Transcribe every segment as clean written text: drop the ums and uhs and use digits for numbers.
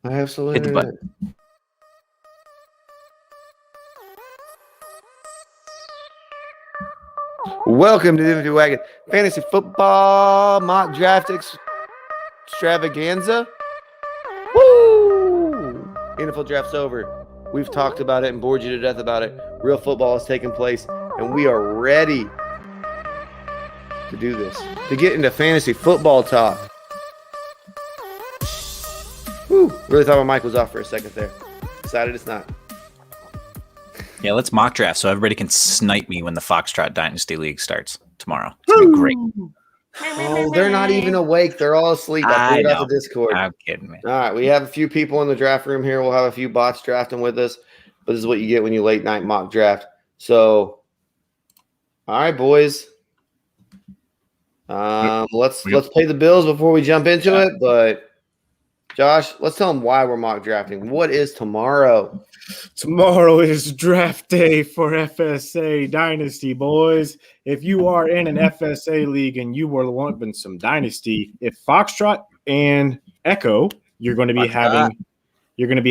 I have slow Hit the internet. button. Welcome to the Infinity Wagon Fantasy Football Mock Draft Extravaganza. Woo! NFL draft's over. We've talked about it and bored you to death about it. Real football has taken place, and we are ready to do this, to get into fantasy football talk. Woo! Really thought my mic was off for a second there. Decided it's not. Yeah, let's mock draft so everybody can snipe me when the Foxtrot Dynasty League starts tomorrow. It's going to be great. Oh, they're not even awake. They're all asleep. I threw it out the Discord. I'm kidding, man. All right, we have a few people in the draft room here. We'll have a few bots drafting with us, but this is what you get when you late night mock draft. So, all right, boys. Let's pay the bills before we jump into it. But Josh, let's tell them why we're mock drafting. What is tomorrow? Tomorrow is draft day for FSA Dynasty, boys. If you are in an FSA league and you were wanting some Dynasty, if Foxtrot and Echo, you're going to be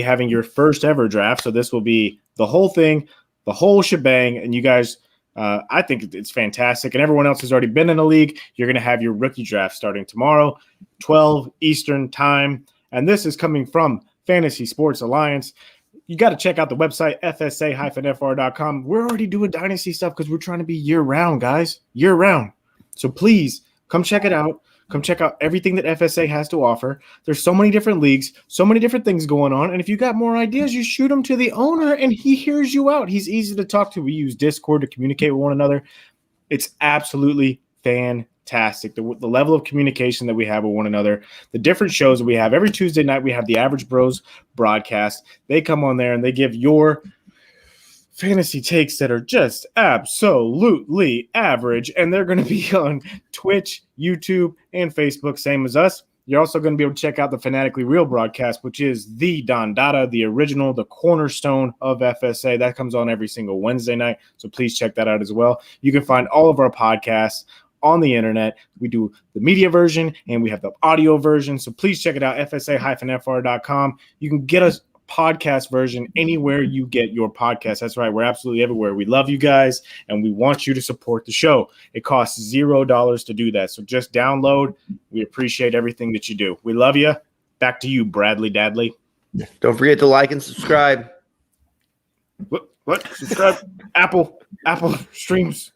having your first ever draft. So this will be the whole thing, the whole shebang. And you guys, I think it's fantastic. And everyone else has already been in a league. You're going to have your rookie draft starting tomorrow, 12 Eastern time. And this is coming from Fantasy Sports Alliance. You got to check out the website, fsa-fr.com. We're already doing Dynasty stuff because we're trying to be year-round, guys. Year-round. So please, come check it out. Come check out everything that FSA has to offer. There's so many different leagues, so many different things going on. And if you got more ideas, you shoot them to the owner, and he hears you out. He's easy to talk to. We use Discord to communicate with one another. It's absolutely fantastic. The level of communication that we have with one another, the different shows that we have. Every Tuesday night, we have the Average Bros broadcast. They come on there and they give your fantasy takes that are just absolutely average. And they're going to be on Twitch, YouTube, and Facebook, same as us. You're also going to be able to check out the Fanatically Real broadcast, which is the Don Dada, the original, the cornerstone of FSA. That comes on every single Wednesday night. So please check that out as well. You can find all of our podcasts on the internet. We do the media version and we have the audio version. So please check it out, fsa-fr.com. You can get us podcast version anywhere you get your podcast. That's right. We're absolutely everywhere. We love you guys and we want you to support the show. It costs $0 to do that. So just download. We appreciate everything that you do. We love you. Back to you, Bradley Dadley. Don't forget to like and subscribe. What? Subscribe. Apple streams.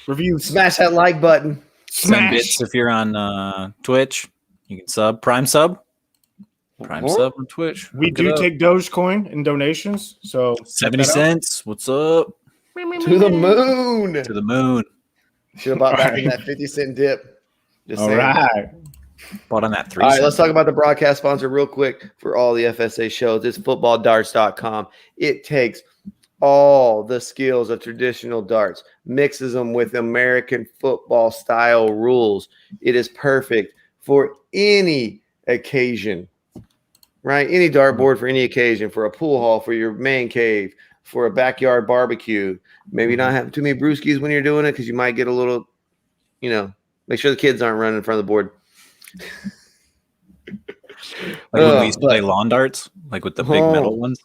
Reviews. Smash that like button. Send bits if you're on Twitch. You can sub. Prime sub on Twitch. We do take Dogecoin in donations. So 70 cents. What's up? To the moon. To the moon. Should have bought back in that 50-cent dip. Just all saying. right. Bought on that 3 All right, cents. let's talk about the broadcast sponsor real quick for all the FSA shows. It's footballdarts.com. It takes all the skills of traditional darts, mixes them with American football style rules. It is perfect for any occasion, right? Any dartboard for any occasion, for a pool hall, for your man cave, for a backyard barbecue. Maybe not have too many brewskis when you're doing it because you might get a little, make sure the kids aren't running in front of the board. Like when we used to play lawn darts, like with the big metal ones.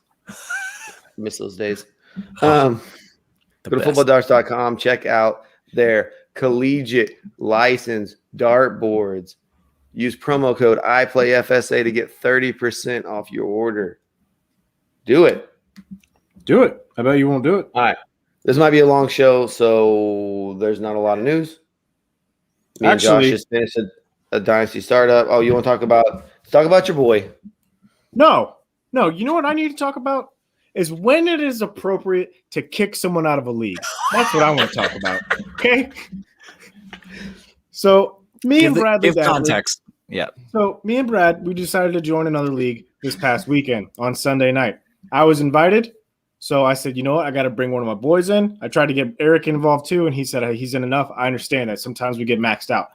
Miss those days. Go to footballdarts.com. Check out their collegiate license dartboards. Use promo code IPlayFSA to get 30% off your order. Do it. Do it. I bet you won't do it. All right. This might be a long show, so there's not a lot of news. Me and Josh just finished a dynasty startup. Oh, you want to talk about your boy? No. You know what I need to talk about is when it is appropriate to kick someone out of a league. That's what I want to talk about. Okay. So and Brad give context. Yeah. So me and Brad, we decided to join another league this past weekend on Sunday night. I was invited. So I said, you know what? I got to bring one of my boys in. I tried to get Eric involved too. And he said, hey, he's in enough. I understand that sometimes we get maxed out.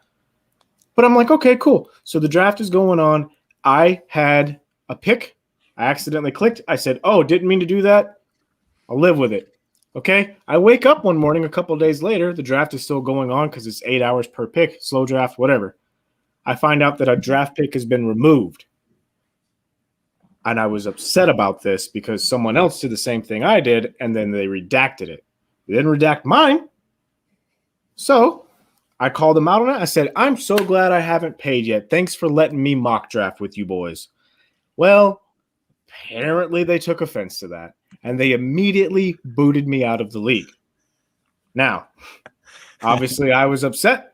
But I'm like, okay, cool. So the draft is going on. I had a pick. I accidentally clicked. I said, oh, didn't mean to do that. I'll live with it. Okay. I wake up one morning a couple of days later. The draft is still going on because it's 8 hours per pick, slow draft, whatever. I find out that a draft pick has been removed. And I was upset about this because someone else did the same thing I did, and then they redacted it. They didn't redact mine. So I called them out on it. I said, I'm so glad I haven't paid yet. Thanks for letting me mock draft with you boys. Well, apparently they took offense to that, and they immediately booted me out of the league. Now, obviously I was upset,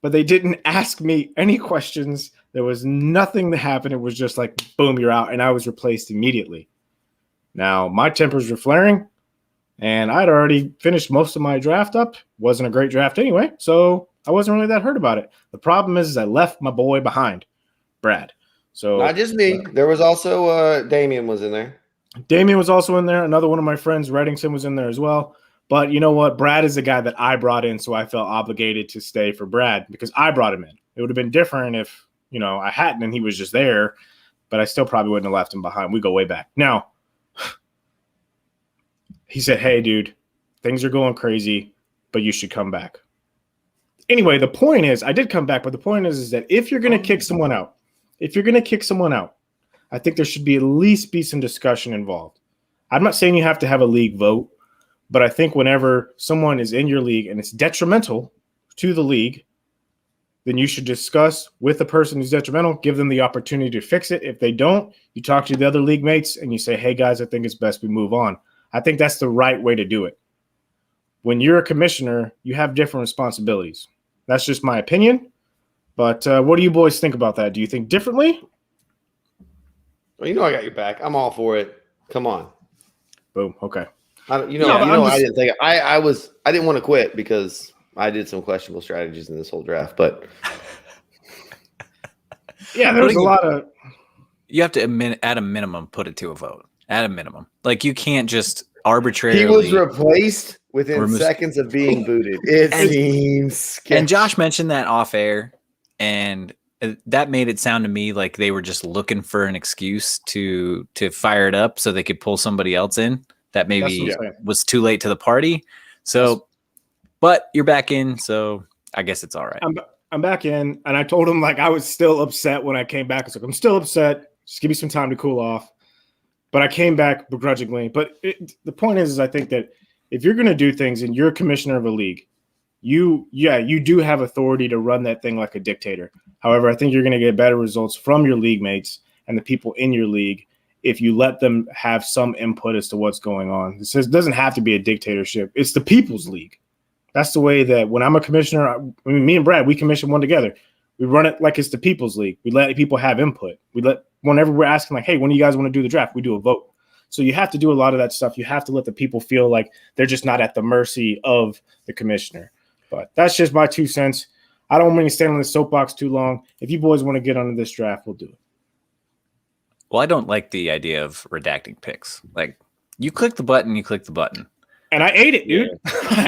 but they didn't ask me any questions. There was nothing that happened. It was just like, boom, you're out, and I was replaced immediately. Now, my tempers were flaring, and I'd already finished most of my draft up. Wasn't a great draft anyway, so I wasn't really that hurt about it. The problem is I left my boy behind, Brad. So not just me. There was also Damian was in there. Damian was also in there. Another one of my friends, Reddington, was in there as well. But you know what? Brad is the guy that I brought in, so I felt obligated to stay for Brad because I brought him in. It would have been different if, I hadn't and he was just there, but I still probably wouldn't have left him behind. We go way back. Now, he said, hey, dude, things are going crazy, but you should come back. Anyway, the point is, I did come back, but the point is that if you're going to kick someone out, I think there should be at least be some discussion involved. I'm not saying you have to have a league vote, but I think whenever someone is in your league and it's detrimental to the league, then you should discuss with the person who's detrimental, give them the opportunity to fix it. If they don't, you talk to the other league mates and you say, hey, guys, I think it's best we move on. I think that's the right way to do it. When you're a commissioner, you have different responsibilities. That's just my opinion. But what do you boys think about that? Do you think differently? Well, I got your back. I'm all for it. Come on. Boom. Okay. I didn't think I didn't want to quit because I did some questionable strategies in this whole draft, but yeah, there was a lot of. You have to at a minimum put it to a vote. At a minimum, like you can't just arbitrarily. He was replaced within seconds of being booted. It seems sketchy. And Josh mentioned that off air, and that made it sound to me like they were just looking for an excuse to fire it up so they could pull somebody else in that maybe was too late to the party. So, but you're back in, so I guess it's all right. I'm back in, and I told him like I was still upset when I came back. I was like, I'm still upset. Just give me some time to cool off. But I came back begrudgingly. But the point is I think that if you're going to do things and you're a commissioner of a league, you do have authority to run that thing like a dictator. However, I think you're going to get better results from your league mates and the people in your league if you let them have some input as to what's going on. It doesn't have to be a dictatorship. It's the people's league. That's the way that when I'm a commissioner, me and Brad, we commission one together. We run it like it's the people's league. We let people have input. Whenever we're asking like, hey, when do you guys want to do the draft? We do a vote. So you have to do a lot of that stuff. You have to let the people feel like they're just not at the mercy of the commissioner. But that's just my 2 cents. I don't want to stand on the soapbox too long. If you boys want to get onto this draft, we'll do it. Well, I don't like the idea of redacting picks. Like you click the button. And I ate it, dude.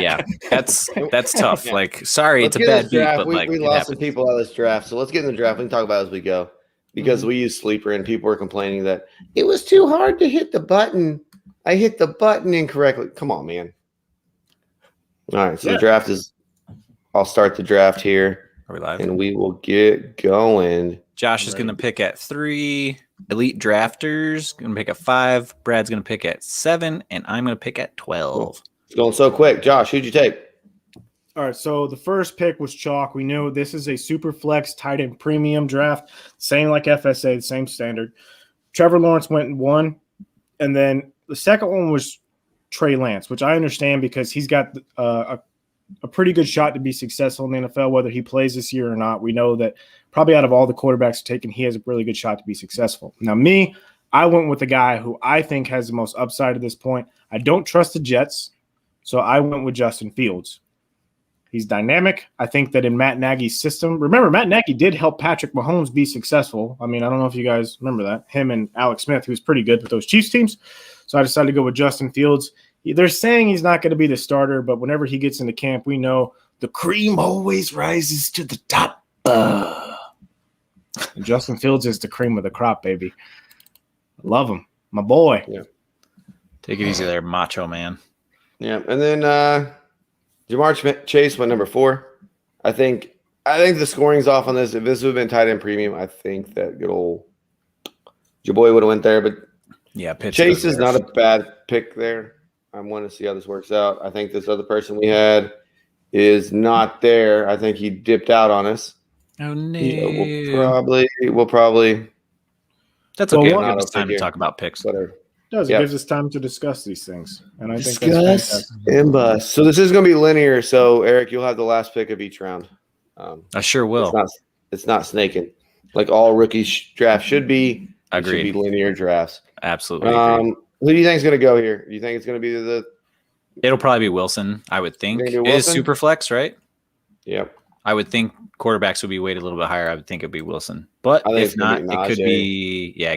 Yeah, that's tough. Like, sorry, it's a bad beat, but we lost some people out of this draft. So let's get in the draft. We can talk about it as we go. Because we use Sleeper and people were complaining that it was too hard to hit the button. I hit the button incorrectly. Come on, man. All right, so the draft is – I'll start the draft here. Are we live? And we will get going. Josh is going to pick at 3. Elite Drafters going to pick at 5. Brad's going to pick at 7. And I'm going to pick at 12. Cool. It's going so quick. Josh, who'd you take? All right, so the first pick was chalk. We know this is a super flex tight end premium draft, same like FSA, the same standard. Trevor Lawrence went in 1, and then the second one was Trey Lance, which I understand because he's got a pretty good shot to be successful in the NFL, whether he plays this year or not. We know that probably out of all the quarterbacks taken, he has a really good shot to be successful. Now, I went with the guy who I think has the most upside at this point. I don't trust the Jets, so I went with Justin Fields. He's dynamic. I think that in Matt Nagy's system, remember, Matt Nagy did help Patrick Mahomes be successful. I mean, I don't know if you guys remember that. Him and Alex Smith, who's pretty good with those Chiefs teams. So I decided to go with Justin Fields. They're saying he's not going to be the starter, but whenever he gets into camp, we know the cream always rises to the top. And Justin Fields is the cream of the crop, baby. I love him. My boy. Yeah. Take it easy there, macho man. Yeah, and then Jamar Chase went number 4. I think the scoring's off on this. If this would have been tight end premium, I think that good old Your boy would have went there, but yeah, Chase is not a bad pick there. I want to see how this works out. I think this other person we had is not there. I think he dipped out on us. Oh no! We'll probably. That's okay. We'll give us time to talk about picks. Whatever. It gives us time to discuss these things, and I think that's and bust. So this is going to be linear. So Eric, you'll have the last pick of each round. I sure will. It's not snaking like all rookie drafts should be. Agreed. It should be linear drafts. Absolutely. Who do you think is going to go here? Do you think it's going to be the? It'll probably be Wilson. I would think it is super flex, right? Yep. I would think quarterbacks would be weighted a little bit higher. I would think it'd be Wilson, but if not, it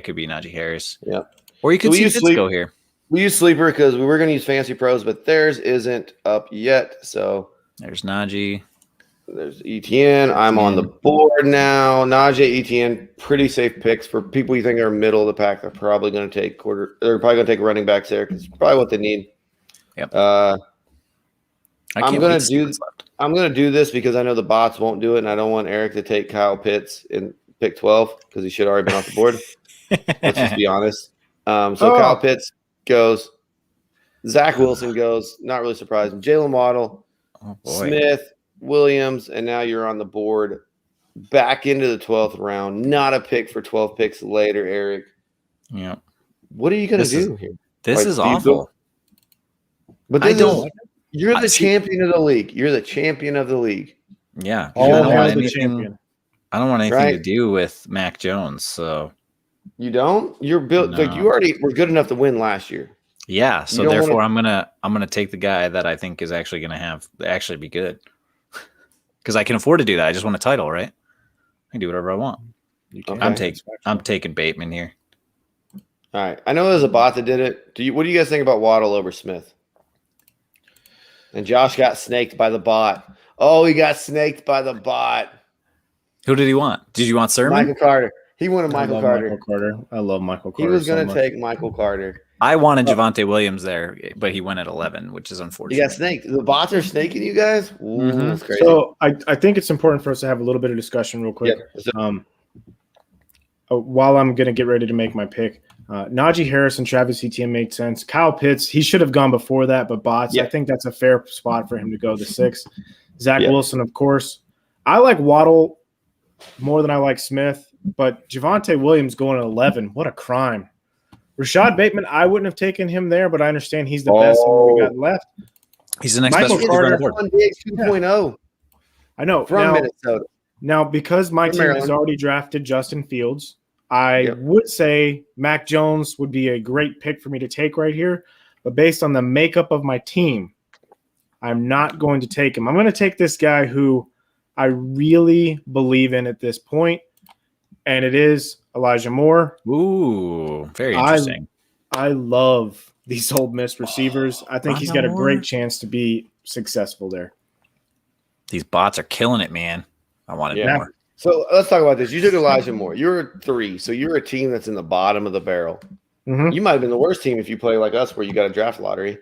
could be Najee Harris. Yeah. Or you could see Fitz go here. We use Sleeper because we were going to use Fancy Pros, but theirs isn't up yet. So there's Najee. There's ETN. I'm on the board now. Najee, ETN, pretty safe picks for people you think are middle of the pack. They're probably going to take They're probably going to take running backs there because it's probably what they need. Yep. I'm going to do this because I know the bots won't do it, and I don't want Eric to take Kyle Pitts in pick 12 because he should already been off the board. Let's just be honest. Kyle Pitts goes. Zach Wilson goes. Not really surprising. Jalen Waddle, Smith, Williams, and now you're on the board back into the 12th round. Not a pick for 12 picks later, Eric. Yeah. What are you going to do here? This is awful. But you're the champion of the league. You're the champion of the league. Yeah. I don't want anything to do with Mac Jones. So you don't? You're built like you already were good enough to win last year. Yeah. So therefore, I'm gonna take the guy that I think is actually gonna actually be good. Because I can afford to do that. I just want a title, right? I can do whatever I want. Okay. I'm taking Bateman here. All right. I know there's a bot that did it. What do you guys think about Waddle over Smith? And Josh got snaked by the bot. Oh, he got snaked by the bot. Who did he want? Did you want Sermon? Michael Carter. He wanted Michael Carter. I love Michael Carter. He was going to take Michael Carter. I wanted Javonte Williams there, but he went at 11, which is unfortunate. He got snaked. The bots are snaking you guys? Ooh, that's crazy. So I think it's important for us to have a little bit of discussion real quick. Yeah. While I'm going to get ready to make my pick, Najee Harris and Travis Etienne made sense. Kyle Pitts, he should have gone before that, but bots, I think that's a fair spot for him to go to 6. Zach Wilson, of course. I like Waddle more than I like Smith, but Javonte Williams going at 11, what a crime. Rashad Bateman, I wouldn't have taken him there, but I understand he's the best we got left. He's the next Michael best Carter, 2.0. I know. From Minnesota. Now, because my team has already drafted Justin Fields, I would say Mac Jones would be a great pick for me to take right here. But based on the makeup of my team, I'm not going to take him. I'm going to take this guy who I really believe in at this point, and it is Elijah Moore. Ooh, very interesting. I love these Ole Miss receivers. I think he's got a great chance to be successful there. These bots are killing it, man. I wanted more. So let's talk about this. You took Elijah Moore. You're 3, so you're a team that's in the bottom of the barrel. Mm-hmm. You might have been the worst team if you play like us, where you got a draft lottery.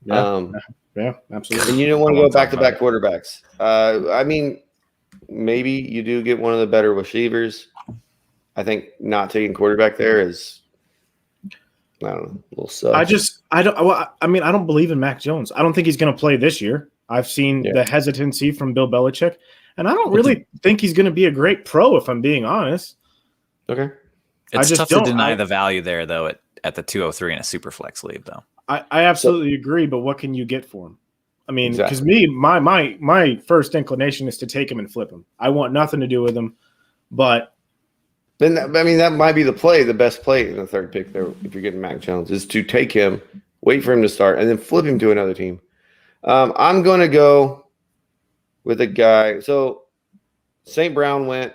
Yeah, absolutely. And you didn't want to go back-to-back quarterbacks. I mean, maybe you do get one of the better receivers. I think not taking quarterback there is, I don't know, a little sus. I don't believe in Mac Jones. I don't think he's going to play this year. I've seen the hesitancy from Bill Belichick, and I don't really think he's going to be a great pro, if I'm being honest. Okay. It's tough to deny the value there, though, at the 203 in a super flex league, though. I absolutely agree, but what can you get for him? I mean, because my first inclination is to take him and flip him. I want nothing to do with him, but then that might be the best play in the third pick there. If you're getting Mac Jones, is to take him, wait for him to start, and then flip him to another team. I'm going to go with a guy. So St. Brown went.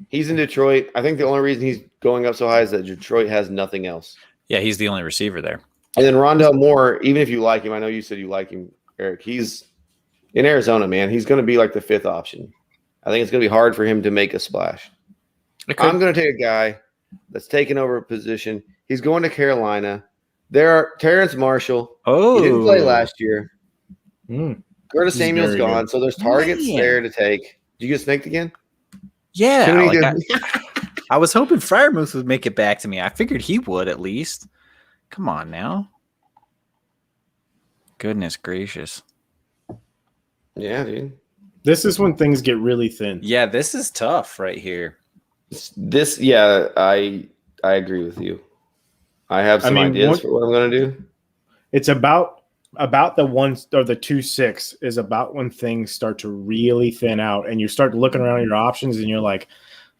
He's in Detroit. I think the only reason he's going up so high is that Detroit has nothing else. Yeah, he's the only receiver there. And then Rondell Moore, even if you like him, I know you said you like him, Eric. He's in Arizona, man. He's going to be like the 5th option. I think it's going to be hard for him to make a splash. I'm going to take a guy that's taken over a position. He's going to Carolina. There are Terrence Marshall. Oh, he didn't play last year. Curtis Samuel's gone, so there's targets there to take. Did you get snaked again? Yeah. I was hoping Freiermuth would make it back to me. I figured he would at least. Come on now. Goodness gracious. Yeah, dude. This is when things get really thin. Yeah, this is tough right here. I agree with you. I have some ideas for what I'm going to do. It's about the 1 or the 2-6 is about when things start to really thin out, and you start looking around at your options, and you're like,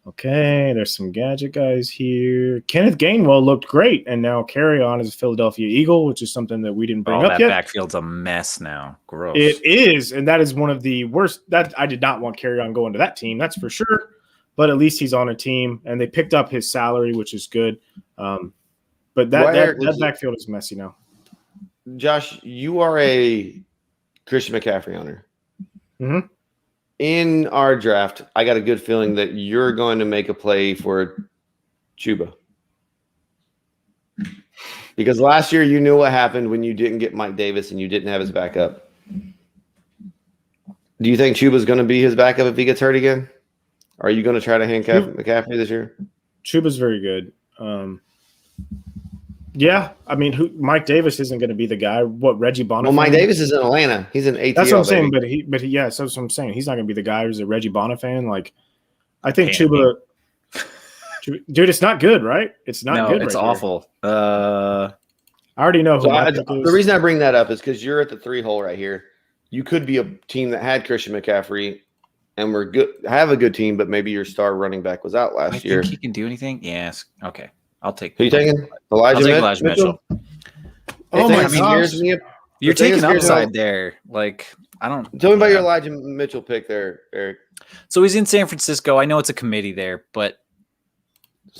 okay, there's some gadget guys here. Kenneth Gainwell looked great, and now Carry-On is a Philadelphia Eagle, which is something that we didn't bring up that yet. That backfield's a mess now. Gross. It is, and that is one of the worst. That I did not want Carry-On going to that team, that's for sure. But at least he's on a team, and they picked up his salary, which is good. But that backfield is messy now. Josh, you are a Christian McCaffrey owner. Mm-hmm. In our draft, I got a good feeling that you're going to make a play for Chuba. Because last year you knew what happened when you didn't get Mike Davis and you didn't have his backup. Do you think Chuba's going to be his backup if he gets hurt again? Are you going to try to handcuff McCaffrey this year? Chuba's very good. Yeah, I mean, Mike Davis isn't going to be the guy. What, Reggie Bonifant? Well, Mike Davis is in Atlanta. He's in ATL. That's what I'm saying. But yeah, that's what I'm saying. He's not going to be the guy who's a Reggie Bonifant. Like, I think Chuba, dude, it's not good, right? It's not good. It's right awful. I already know. The reason I bring that up is because you're at the 3 hole right here. You could be a team that had Christian McCaffrey, and we're good. Have a good team, but maybe your star running back was out last year. Think he can do anything? Yes. Okay. I'll take. Who you taking? Elijah Mitchell. Oh my gosh! You're taking upside there. Like, I don't. Tell me about your Elijah Mitchell pick there, Eric. So he's in San Francisco. I know it's a committee there, but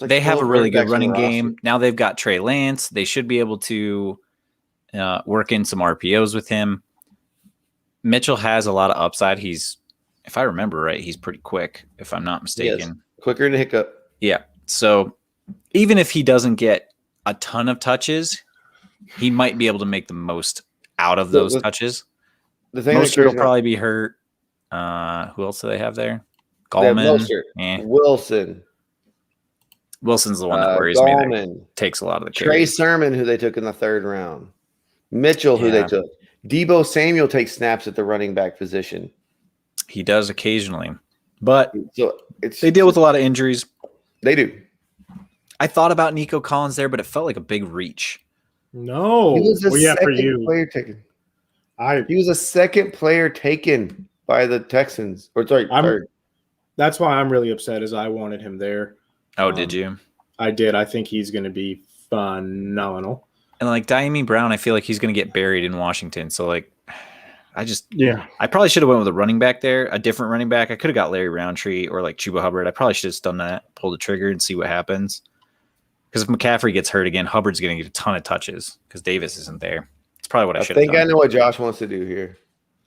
they have a really good running game. Now they've got Trey Lance. They should be able to work in some RPOs with him. Mitchell has a lot of upside. He's, if I remember right, he's pretty quick, if I'm not mistaken. Yes. Quicker than a hiccup. Yeah. So even if he doesn't get a ton of touches, he might be able to make the most out of those touches. The thing Mostert will probably be hurt. Who else do they have there? Gallman. Wilson's the one that worries me. That takes a lot of the carry. Trey Sermon, who they took in the 3rd round. Mitchell, who they took. Debo Samuel takes snaps at the running back position. He does occasionally, but they deal with a lot of injuries. They do. I thought about Nico Collins there, but it felt like a big reach. No. He was a second player taken. He was a second player taken by the Texans. Or sorry, 3rd. That's why I'm really upset, is I wanted him there. Oh, did you? I did. I think he's going to be phenomenal. And like Diami Brown, I feel like he's going to get buried in Washington. So like, I probably should have went with a running back there, a different running back. I could have got Larry Roundtree or like Chuba Hubbard. I probably should have done that, pull the trigger and see what happens. Because if McCaffrey gets hurt again, Hubbard's going to get a ton of touches because Davis isn't there. It's probably what I should have done. I know what Josh wants to do here.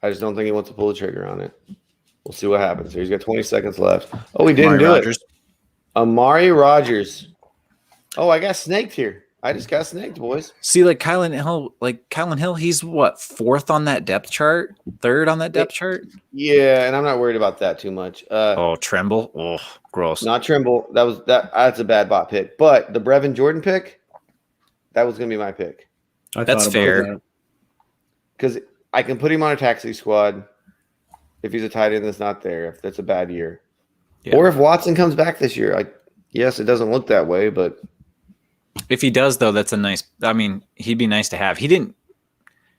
I just don't think he wants to pull the trigger on it. We'll see what happens. He's got 20 seconds left. Oh, he didn't do it. Amari Rogers. Oh, I got snaked here. I just got snaked, boys. See, like Kylan Hill, he's what, 4th on that depth chart? 3rd on that depth chart? Yeah, and I'm not worried about that too much. Tremble? Oh, gross. Not Trimble. That's a bad bot pick. But the Brevin Jordan pick, that was going to be my pick. That's fair. Because I can put him on a taxi squad if he's a tight end that's not there, if that's a bad year. Yeah. Or if Watson comes back this year. Yes, it doesn't look that way, but if he does, though, that's a nice – I mean, he'd be nice to have.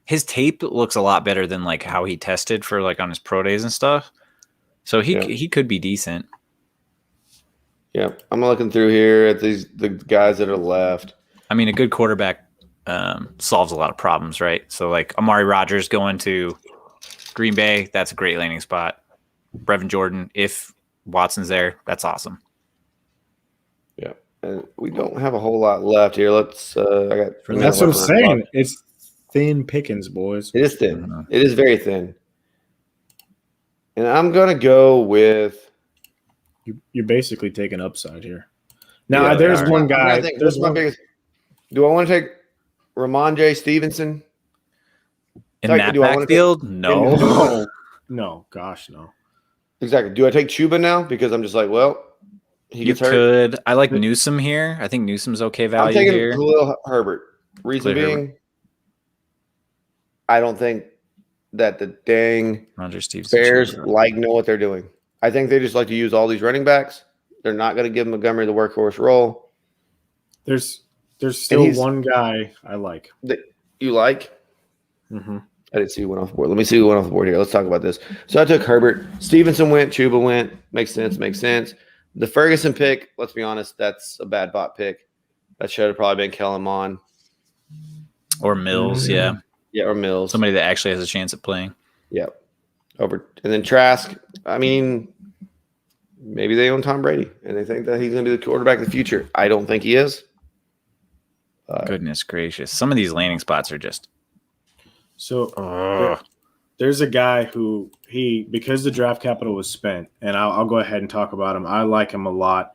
His tape looks a lot better than, like, how he tested for, like, on his pro days and stuff. So he could be decent. Yeah, I'm looking through here at the guys that are left. I mean, a good quarterback solves a lot of problems, right? So, like, Amari Rogers going to Green Bay, that's a great landing spot. Brevin Jordan, if Watson's there, that's awesome. Yeah. And we don't have a whole lot left here. Let's. That's what I'm saying. It's thin pickings, boys. It is thin. Mm-hmm. It is very thin. And I'm gonna go with. You're basically taking upside here. Now there's one guy. There's my biggest. Do I want to take Ramondre Stevenson in that backfield? No. Gosh, no. Exactly. Do I take Chuba now because I'm just like, well. he gets hurt. I like Newsome here. I think Newsome's okay value I'm taking here. Khalil Herbert. Reason being, I don't think that the dang Bears know what they're doing. I think they just like to use all these running backs. They're not going to give Montgomery the workhorse role. There's still one guy I like. That you like? Mm-hmm. I didn't see who went off the board. Let me see who went off the board here. Let's talk about this. So I took Herbert. Stevenson went. Chuba went. Makes sense. The Ferguson pick, let's be honest, that's a bad bot pick. That should have probably been Kellen Mond. Or Mills, yeah. Yeah, or Mills. Somebody that actually has a chance at playing. Yep. And then Trask, I mean, maybe they own Tom Brady and they think that he's going to be the quarterback of the future. I don't think he is. Goodness gracious. Some of these landing spots are just. So there's a guy who because the draft capital was spent, and I'll go ahead and talk about him. I like him a lot.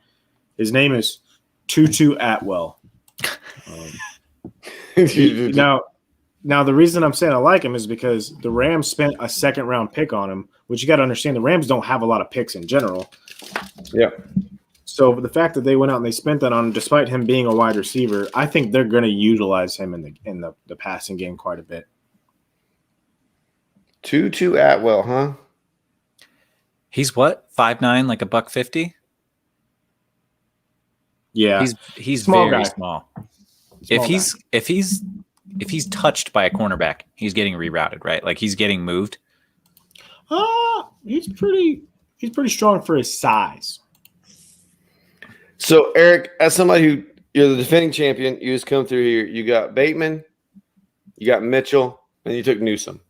His name is Tutu Atwell. Now the reason I'm saying I like him is because the Rams spent a second-round pick on him, which you got to understand. The Rams don't have a lot of picks in general. Yeah. So the fact that they went out and they spent that on him, despite him being a wide receiver, I think they're going to utilize him in the passing game quite a bit. Tutu Atwell, huh? He's what? 5'9", like $150? Yeah. He's small very guy. small. If he's touched by a cornerback, he's getting rerouted, right? Like he's getting moved. He's pretty strong for his size. So Eric, as somebody who you're the defending champion, you just come through here. You got Bateman, you got Mitchell, and you took Newsome.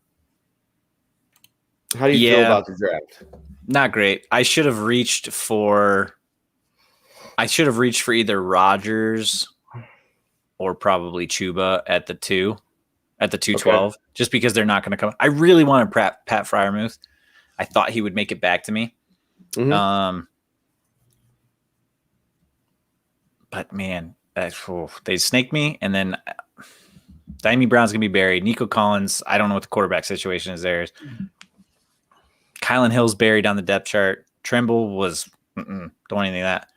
How do you feel about the draft? Not great. I should have reached for either Rodgers or probably Chuba at the 212, just because they're not going to come. I really wanted Pat Freiermuth. I thought he would make it back to me. Mm-hmm. But man, they snaked me, and then Diami Brown's going to be buried. Nico Collins, I don't know what the quarterback situation is there. Kylan Hill's buried on the depth chart. Tremble was don't want anything of that.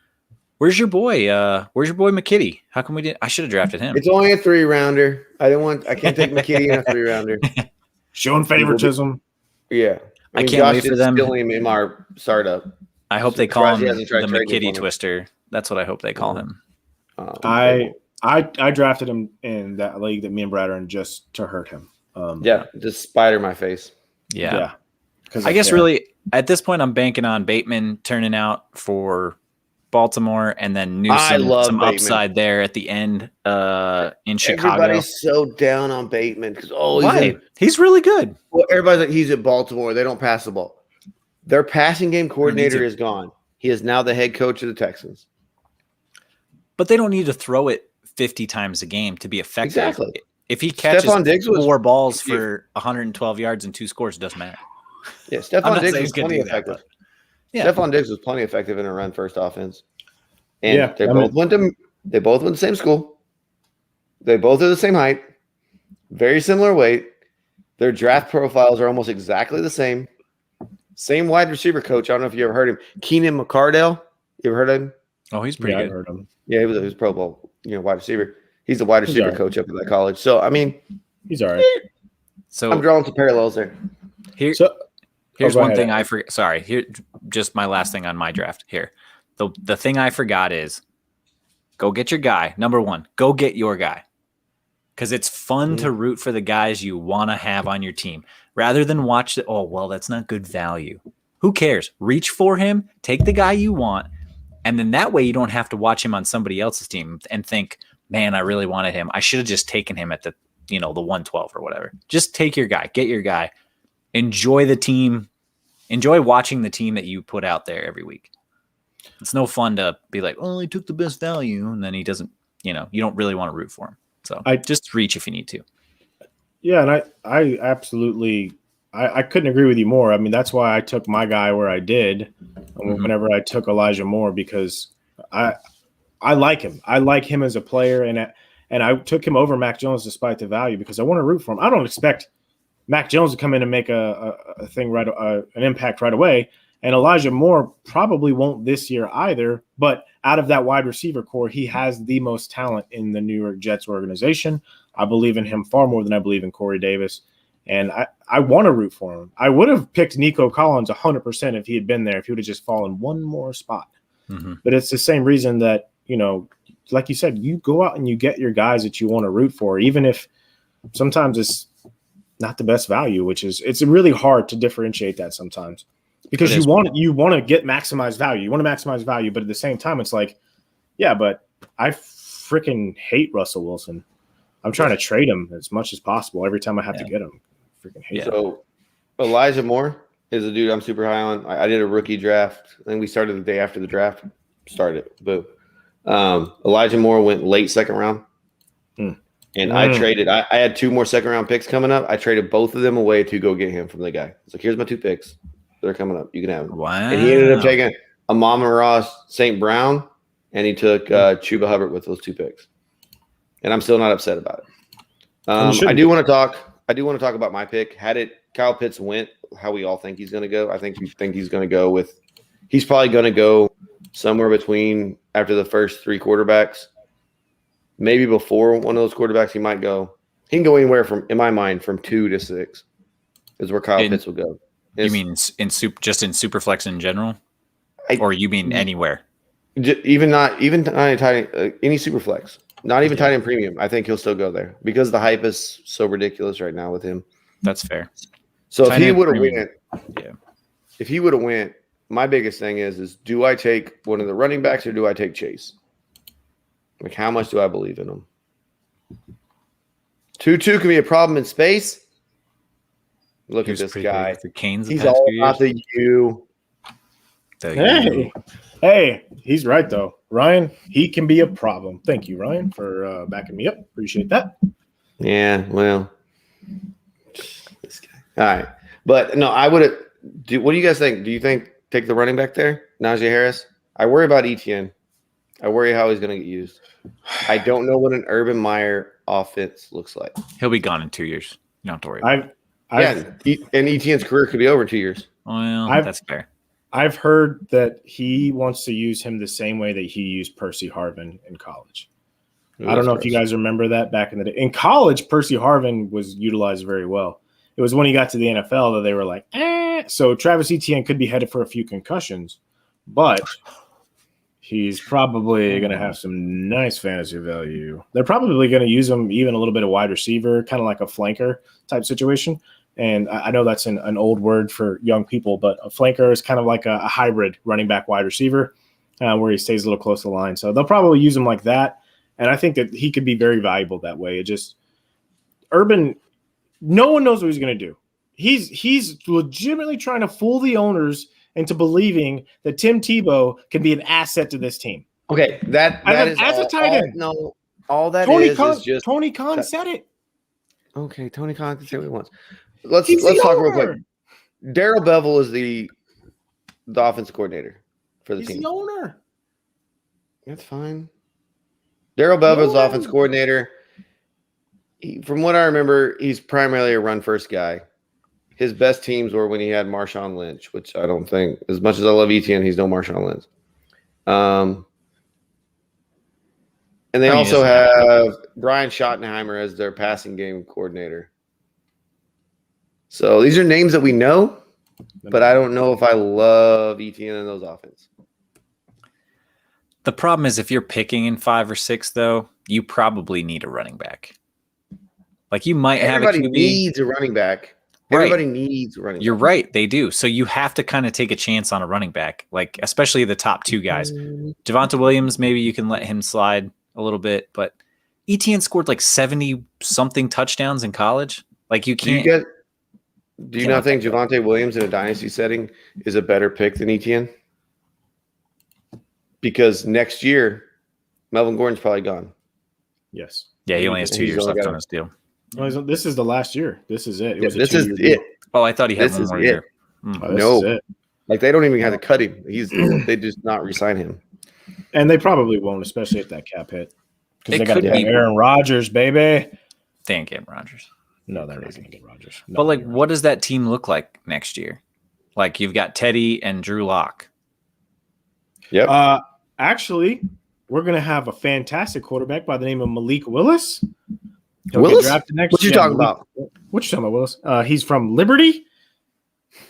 Where's your boy? McKitty? How come we didn't? I should have drafted him. It's only a 3-rounder. I can't take McKitty in a 3-rounder. Showing favoritism. Yeah. I can't wait for them. Stealing him in our startup. I hope they call him the McKitty Twister. That's what I hope they call him. I drafted him in that league that me and Brad are in just to hurt him. Just spider my face. Yeah. I guess really at this point I'm banking on Bateman turning out for Baltimore and then Newsome some Bateman. Upside there at the end in Chicago. Everybody's so down on Bateman because he's really good. Well, everybody's like he's at Baltimore. They don't pass the ball. Their passing game coordinator is gone. He is now the head coach of the Texans. But they don't need to throw it 50 times a game to be effective. Exactly. If he catches 4 balls for 112 yards and 2 scores, it doesn't matter. Yeah, Stephon Diggs was plenty effective. Stephon Diggs was plenty effective in a run-first offense. And they both went to the same school. They both are the same height, very similar weight. Their draft profiles are almost exactly the same. Same wide receiver coach. I don't know if you ever heard him. Keenan McCardell. You ever heard of him? Oh, he's pretty good. I heard him. Yeah, he was Pro Bowl, wide receiver. He's the wide receiver coach up at that college. So, I mean, he's all right. So I'm drawing some parallels there. Here's one thing I forgot. Sorry, here just my last thing on my draft here. The thing I forgot is go get your guy. Number 1, go get your guy. Because it's fun to root for the guys you want to have on your team rather than watch that's not good value. Who cares? Reach for him, take the guy you want, and then that way you don't have to watch him on somebody else's team and think, man, I really wanted him. I should have just taken him at the 112 or whatever. Just take your guy, get your guy. Enjoy the team. Enjoy watching the team that you put out there every week. It's no fun to be like, oh, he took the best value, and then he doesn't, you don't really want to root for him. So just reach if you need to. Yeah, and I absolutely I couldn't agree with you more. I mean, that's why I took my guy where I did whenever I took Elijah Moore, because I like him. I like him as a player, and I took him over Mac Jones despite the value because I want to root for him. I don't expect Mac Jones to come in and make a thing an impact right away. And Elijah Moore probably won't this year either. But out of that wide receiver core, he has the most talent in the New York Jets organization. I believe in him far more than I believe in Corey Davis. And I want to root for him. I would have picked Nico Collins 100% if he had been there, if he would have just fallen one more spot. Mm-hmm. But it's the same reason that, like you said, you go out and you get your guys that you want to root for, even if sometimes it's not the best value, it's really hard to differentiate that sometimes because you want to get maximized value. You want to maximize value, but at the same time, it's like, yeah, but I freaking hate Russell Wilson. I'm trying to trade him as much as possible every time I have to get him. Freaking hate him. So Elijah Moore is a dude I'm super high on. I did a rookie draft. I think we started the day after the draft started. Boom. Elijah Moore went late second round. And I traded. I had 2 more second round picks coming up. I traded both of them away to go get him from the guy. So here's my 2 picks. They're coming up. You can have them. Wow. And he ended up taking Amon-Ra St. Brown, and he took Chuba Hubbard with those 2 picks. And I'm still not upset about it. I do want to talk about my pick. Had it Kyle Pitts went how we all think he's going to go. I think we think he's going to go with – he's probably going to go somewhere between after the first 3 quarterbacks. Maybe before one of those quarterbacks, he might go. He can go anywhere from, in my mind, from 2 to 6 is where Kyle Pitts will go. You mean just in Superflex in general, or you mean anywhere? Even not any Superflex, not even tight end premium. I think he'll still go there because the hype is so ridiculous right now with him. That's fair. So if he would have went, my biggest thing is do I take one of the running backs or do I take Chase? Like, how much do I believe in him? 2-2 can be a problem in space. Look at this guy. He's all about the U. Hey, he's right, though. Ryan, he can be a problem. Thank you, Ryan, for backing me up. Appreciate that. Yeah, well, this guy. All right. But, no, I would have – what do you guys think? Do you think take the running back there, Najee Harris? I worry about Etienne. I worry how he's going to get used. I don't know what an Urban Meyer offense looks like. He'll be gone in 2 years. You don't have to worry. And Etienne's career could be over in 2 years. Well, that's fair. I've heard that he wants to use him the same way that he used Percy Harvin in college. I don't know if you guys remember that back in the day. In college, Percy Harvin was utilized very well. It was when he got to the NFL that they were like, So Travis Etienne could be headed for a few concussions, but he's probably going to have some nice fantasy value. They're probably going to use him even a little bit of wide receiver, kind of like a flanker type situation. And I know that's an old word for young people, but a flanker is kind of like a hybrid running back wide receiver where he stays a little close to the line. So they'll probably use him like that. And I think that he could be very valuable that way. It just Urban, no one knows what he's going to do. He's legitimately trying to fool the owners into believing that Tim Tebow can be an asset to this team. Okay, that is as a tight end. No, all that Tony is just Tony Khan said it. Okay, Tony Khan can say what he wants. Let's talk real quick. Darrell Bevell is the offensive coordinator for the team. He's the owner. That's fine. Darrell Bevell's offense coordinator. From what I remember, he's primarily a run-first guy. His best teams were when he had Marshawn Lynch, which I don't think, as much as I love Etienne, he's no Marshawn Lynch. And they also have Brian Schottenheimer as their passing game coordinator. So these are names that we know, but I don't know if I love Etienne in those offense. The problem is if you're picking in 5 or 6, though, you probably need a running back. Like you might have a QB. Everybody needs a running back. Everybody needs a running back. You're right. They do. So you have to kind of take a chance on a running back, like especially the top 2 guys. Javonte Williams, maybe you can let him slide a little bit, but Etienne scored like 70-something touchdowns in college. Like you can't. Do you not think Javonte Williams in a dynasty setting is a better pick than Etienne? Because next year, Melvin Gordon's probably gone. Yes. Yeah, he only has 2 years left on his deal. Well, this is the last year. This is it. This is it. Oh, I thought he had one more year. No. Like they don't even have to cut him. They just not re-sign him. And they probably won't, especially at that cap hit. Because they got to get Aaron Rodgers, baby. They ain't getting Rodgers. No, they're not going to get Rodgers. No, but like, what does that team look like next year? Like you've got Teddy and Drew Lock. Yep. Actually, we're going to have a fantastic quarterback by the name of Malik Willis. He'll Willis? get drafted next What you talking about? What you talking about, Willis? He's from Liberty,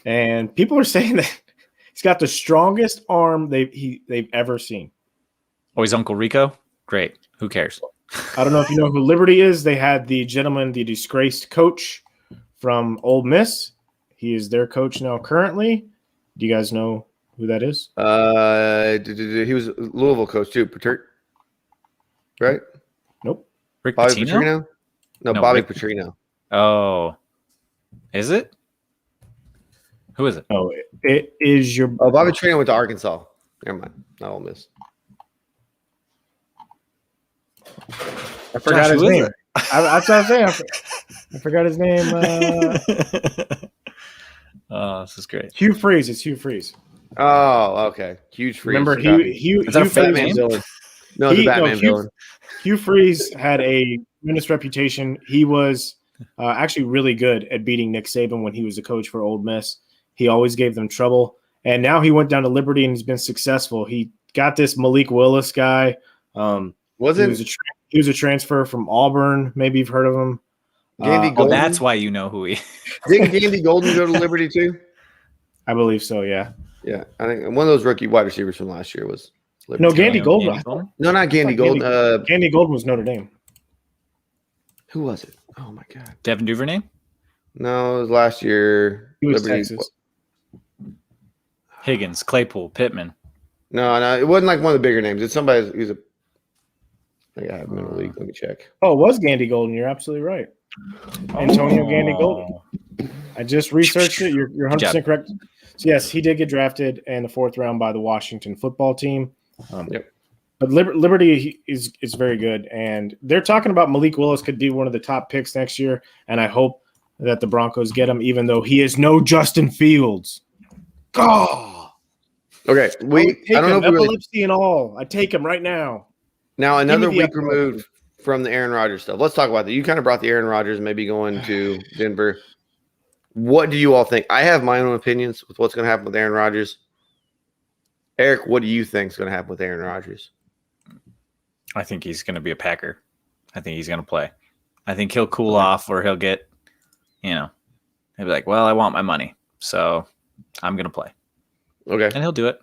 and people are saying that he's got the strongest arm they've ever seen. Oh, he's Uncle Rico? Great. Who cares? I don't know if you know who Liberty is. They had the disgraced coach from Ole Miss. He is their coach now currently. Do you guys know who that is? He was a Louisville coach too, right? Nope. Rick Bobby Pitino? Petrino? No, Bobby Petrino. Oh. Is it? Who is it? Oh, it is your. Oh, Bobby Petrino went to Arkansas. Never mind. Not Ole Miss. I forgot his name. That's what I'm saying. I forgot his name. Oh, this is great. Hugh Freeze. It's Hugh Freeze. Oh, okay. Huge Freeze. Remember, Hugh Is that a Freeze Batman villain. No, it's a Batman villain. Hugh Freeze had a tremendous reputation. He was actually really good at beating Nick Saban when he was a coach for Ole Miss. He always gave them trouble. And now he went down to Liberty and he's been successful. He got this Malik Willis guy. He was a transfer from Auburn. Maybe you've heard of him. Gandy Golden. That's why you know who he is. Didn't Gandy Golden go to Liberty too? I believe so, yeah. Yeah, I think one of those rookie wide receivers from last year was Liberty. No, Gandy Golden. No, not Gandy Golden. Gandy Golden was Notre Dame. Who was it? Oh, my God. Devin Duvernay? No, it was last year. He was Liberty. Texas. Higgins, Claypool, Pittman. No, it wasn't like one of the bigger names. It's somebody who's a – I think I have him in the league. Let me check. Oh, it was Gandy Golden. You're absolutely right. Antonio Gandy Golden. I just researched it. You're 100% correct. So, yes, he did get drafted in the 4th round by the Washington football team. Yep. But Liberty is very good. And they're talking about Malik Willis could be one of the top picks next year. And I hope that the Broncos get him, even though he is no Justin Fields. God. Okay. I don't know if epilepsy and all. I take him right now. Now, another week removed from the Aaron Rodgers stuff. Let's talk about that. You kind of brought the Aaron Rodgers maybe going to Denver. What do you all think? I have my own opinions with what's going to happen with Aaron Rodgers. Eric, what do you think is going to happen with Aaron Rodgers? I think he's going to be a Packer. I think he's going to play. I think he'll cool off, or he'll get, he'll be like, well, I want my money, so I'm going to play. Okay. And he'll do it.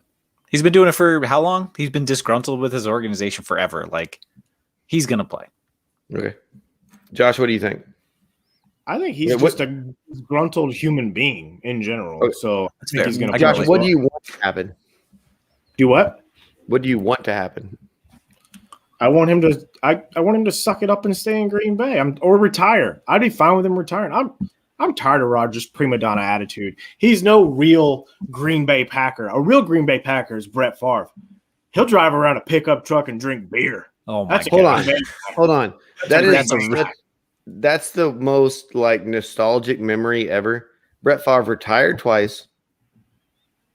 He's been doing it for how long? He's been disgruntled with his organization forever. Like, he's going to play. Okay. Josh, what do you think? I think he's just a disgruntled human being in general. Okay. So I think he's going to play. Josh, what do you want to happen? Do what? What do you want to happen? I want him to. I want him to suck it up and stay in Green Bay. Or retire. I'd be fine with him retiring. I'm tired of Rodgers' prima donna attitude. He's no real Green Bay Packer. A real Green Bay Packer is Brett Favre. He'll drive around a pickup truck and drink beer. Oh my God! Hold on. That's the most like nostalgic memory ever. Brett Favre retired twice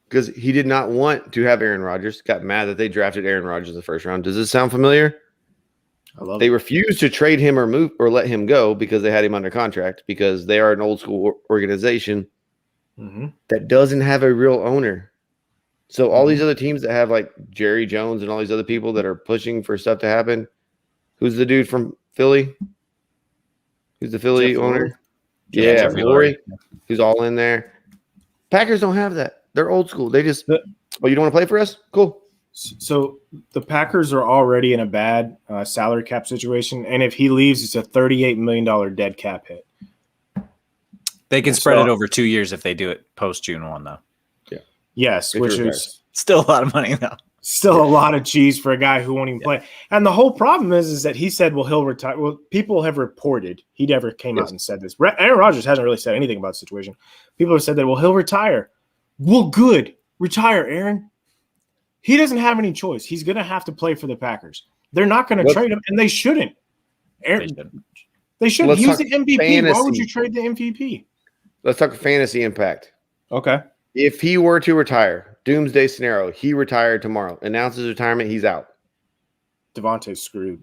because he did not want to have Aaron Rodgers. Got mad that they drafted Aaron Rodgers in the first round. Does this sound familiar? They refused to trade him or let him go because they had him under contract because they are an old school organization that doesn't have a real owner. So all these other teams that have like Jerry Jones and all these other people that are pushing for stuff to happen. Who's the dude from Philly? Who's the Philly owner? Yeah, Lori. Who's all in there. Packers don't have that. They're old school. They just, you don't want to play for us? Cool. So the Packers are already in a bad salary cap situation, and if he leaves, it's a $38 million dead cap hit. They can spread it over 2 years if they do it post June 1, though. Yeah. Yes, which is still a lot of money, though. Still a lot of cheese for a guy who won't even play. And the whole problem is that he said, well, he'll retire. Well, people have reported. He never came out and said this. Aaron Rodgers hasn't really said anything about the situation. People have said that, well, he'll retire. Well, good. Retire, Aaron. He doesn't have any choice. He's going to have to play for the Packers. They're not going to trade him, and they shouldn't. They shouldn't. He was the MVP. Fantasy. Why would you trade the MVP? Let's talk fantasy impact. Okay. If he were to retire, doomsday scenario, he retired tomorrow, announces retirement, he's out. Devontae's screwed.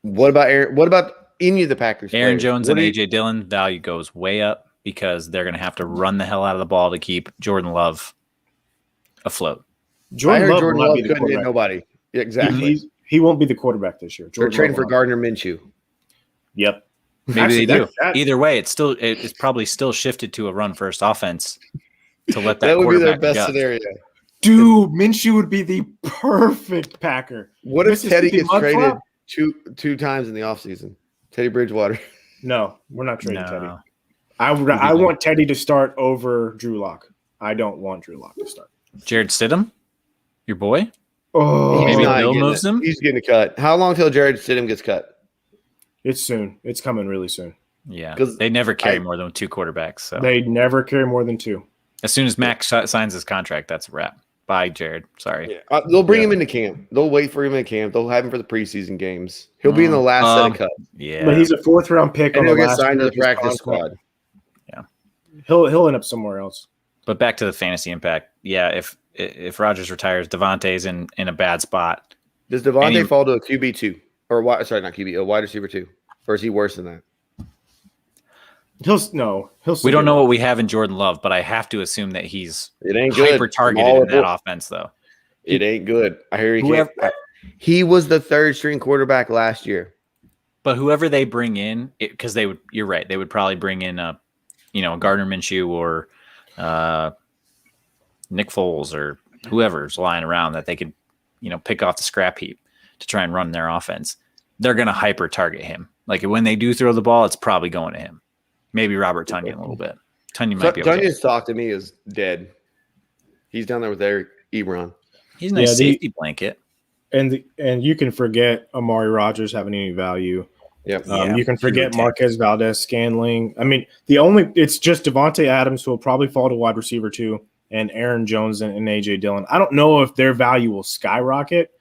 What about Aaron? What about any of the Packers? Aaron Jones and A.J. Dillon value goes way up. because they're going to have to run the hell out of the ball to keep Jordan Love afloat. Jordan Love couldn't hit nobody. Yeah, exactly. He won't be the quarterback this year. They're trading for Gardner Minshew. Yep. Maybe they do. Either way, it's probably still shifted to a run first offense to let that would be their quarterback best scenario. Dude, Minshew would be the perfect Packer. What if Teddy gets traded two times in the offseason? Teddy Bridgewater. No, we're not trading Teddy. I want Teddy to start over Drew Lock. I don't want Drew Lock to start. Jared Stidham, your boy. Oh, maybe Bill moves him. He's getting cut. How long till Jared Stidham gets cut? It's soon. It's coming really soon. Yeah, because they never carry more than 2 quarterbacks. So they never carry more than 2. As soon as Max signs his contract, that's a wrap. Bye, Jared. Sorry. Yeah. They'll bring him into camp. They'll wait for him in camp. They'll have him for the preseason games. He'll be in the last set of cuts. Yeah, but he's a 4th-round pick. And he'll get signed to the practice squad. Yeah, he'll end up somewhere else. But back to the fantasy impact. Yeah, if Rodgers retires, Devontae's in a bad spot. Does Devontae fall to a QB2 or not QB, a wide receiver 2, or is he worse than that? We don't know what we have in Jordan Love, but I have to assume that he's hyper targeted in that offense, though. It ain't good. I hear he was the 3rd string quarterback last year. But whoever they bring in, because you're right, they would probably bring in a Gardner Minshew or Nick Foles or whoever's lying around that they could, pick off the scrap heap to try and run their offense. They're going to hyper target him. Like when they do throw the ball, it's probably going to him. Maybe Robert Tonyan a little bit. Tonyan might be okay. Tunyan's talk to me is dead. He's down there with Eric Ebron. He's a nice safety blanket. And you can forget Amari Rodgers having any value. Yep. You can forget Marquez Valdez-Scantling. I mean, it's just Devontae Adams who will probably fall to wide receiver 2, and Aaron Jones and A.J. Dillon. I don't know if their value will skyrocket.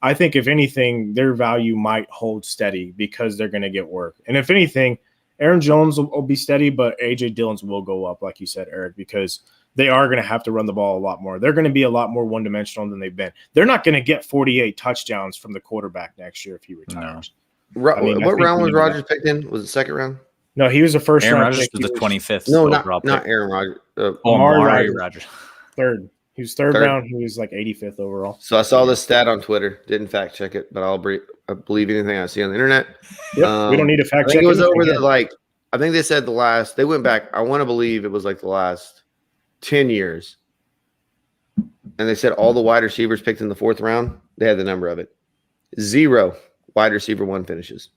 I think, if anything, their value might hold steady because they're going to get work. And if anything, Aaron Jones will be steady, but A.J. Dillon's will go up, like you said, Eric, because they are going to have to run the ball a lot more. They're going to be a lot more one-dimensional than they've been. They're not going to get 48 touchdowns from the quarterback next year if he retires. No. What round was Rodgers picked in? Was it 2nd round? No, he was the 1st round. Aaron Rodgers was the 25th. No, not Aaron Rodgers. Amari Rodgers. 3rd. He was 3rd round. He was like 85th overall. So I saw this stat on Twitter. Didn't fact check it, but I believe anything I see on the internet. Yep. We don't need to fact check it. It was over I think they said they went back. I want to believe it was like the last 10 years. And they said all the wide receivers picked in the 4th round, they had the number of it. 0 wide receiver 1 finishes.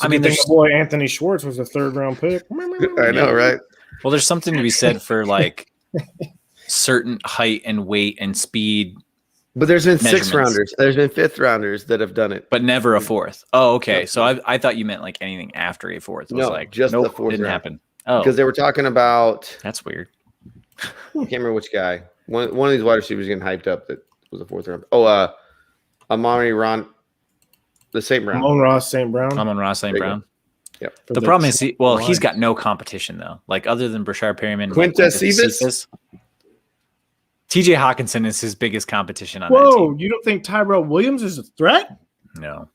I mean, there's boy Anthony Schwartz was a 3rd round pick. I know, right? Well, there's something to be said for like certain height and weight and speed. But there's been 6th rounders. There's been 5th rounders that have done it, but never a 4th. Oh, okay. So I thought you meant like anything after a 4th. It was like just the 4th didn't round. Happen. Oh, because they were talking about. That's weird. I can't remember which guy. One of these wide receivers getting hyped up that was a 4th round. Oh, Amari Ron, the St. Brown. Amon-Ra St. Brown. Amon-Ra St. Brown. Yep. The problem is, he's got no competition though. Like other than Brashard Perryman, Quintez Cephas. TJ Hawkinson is his biggest competition on that team. You don't think Tyrell Williams is a threat? No.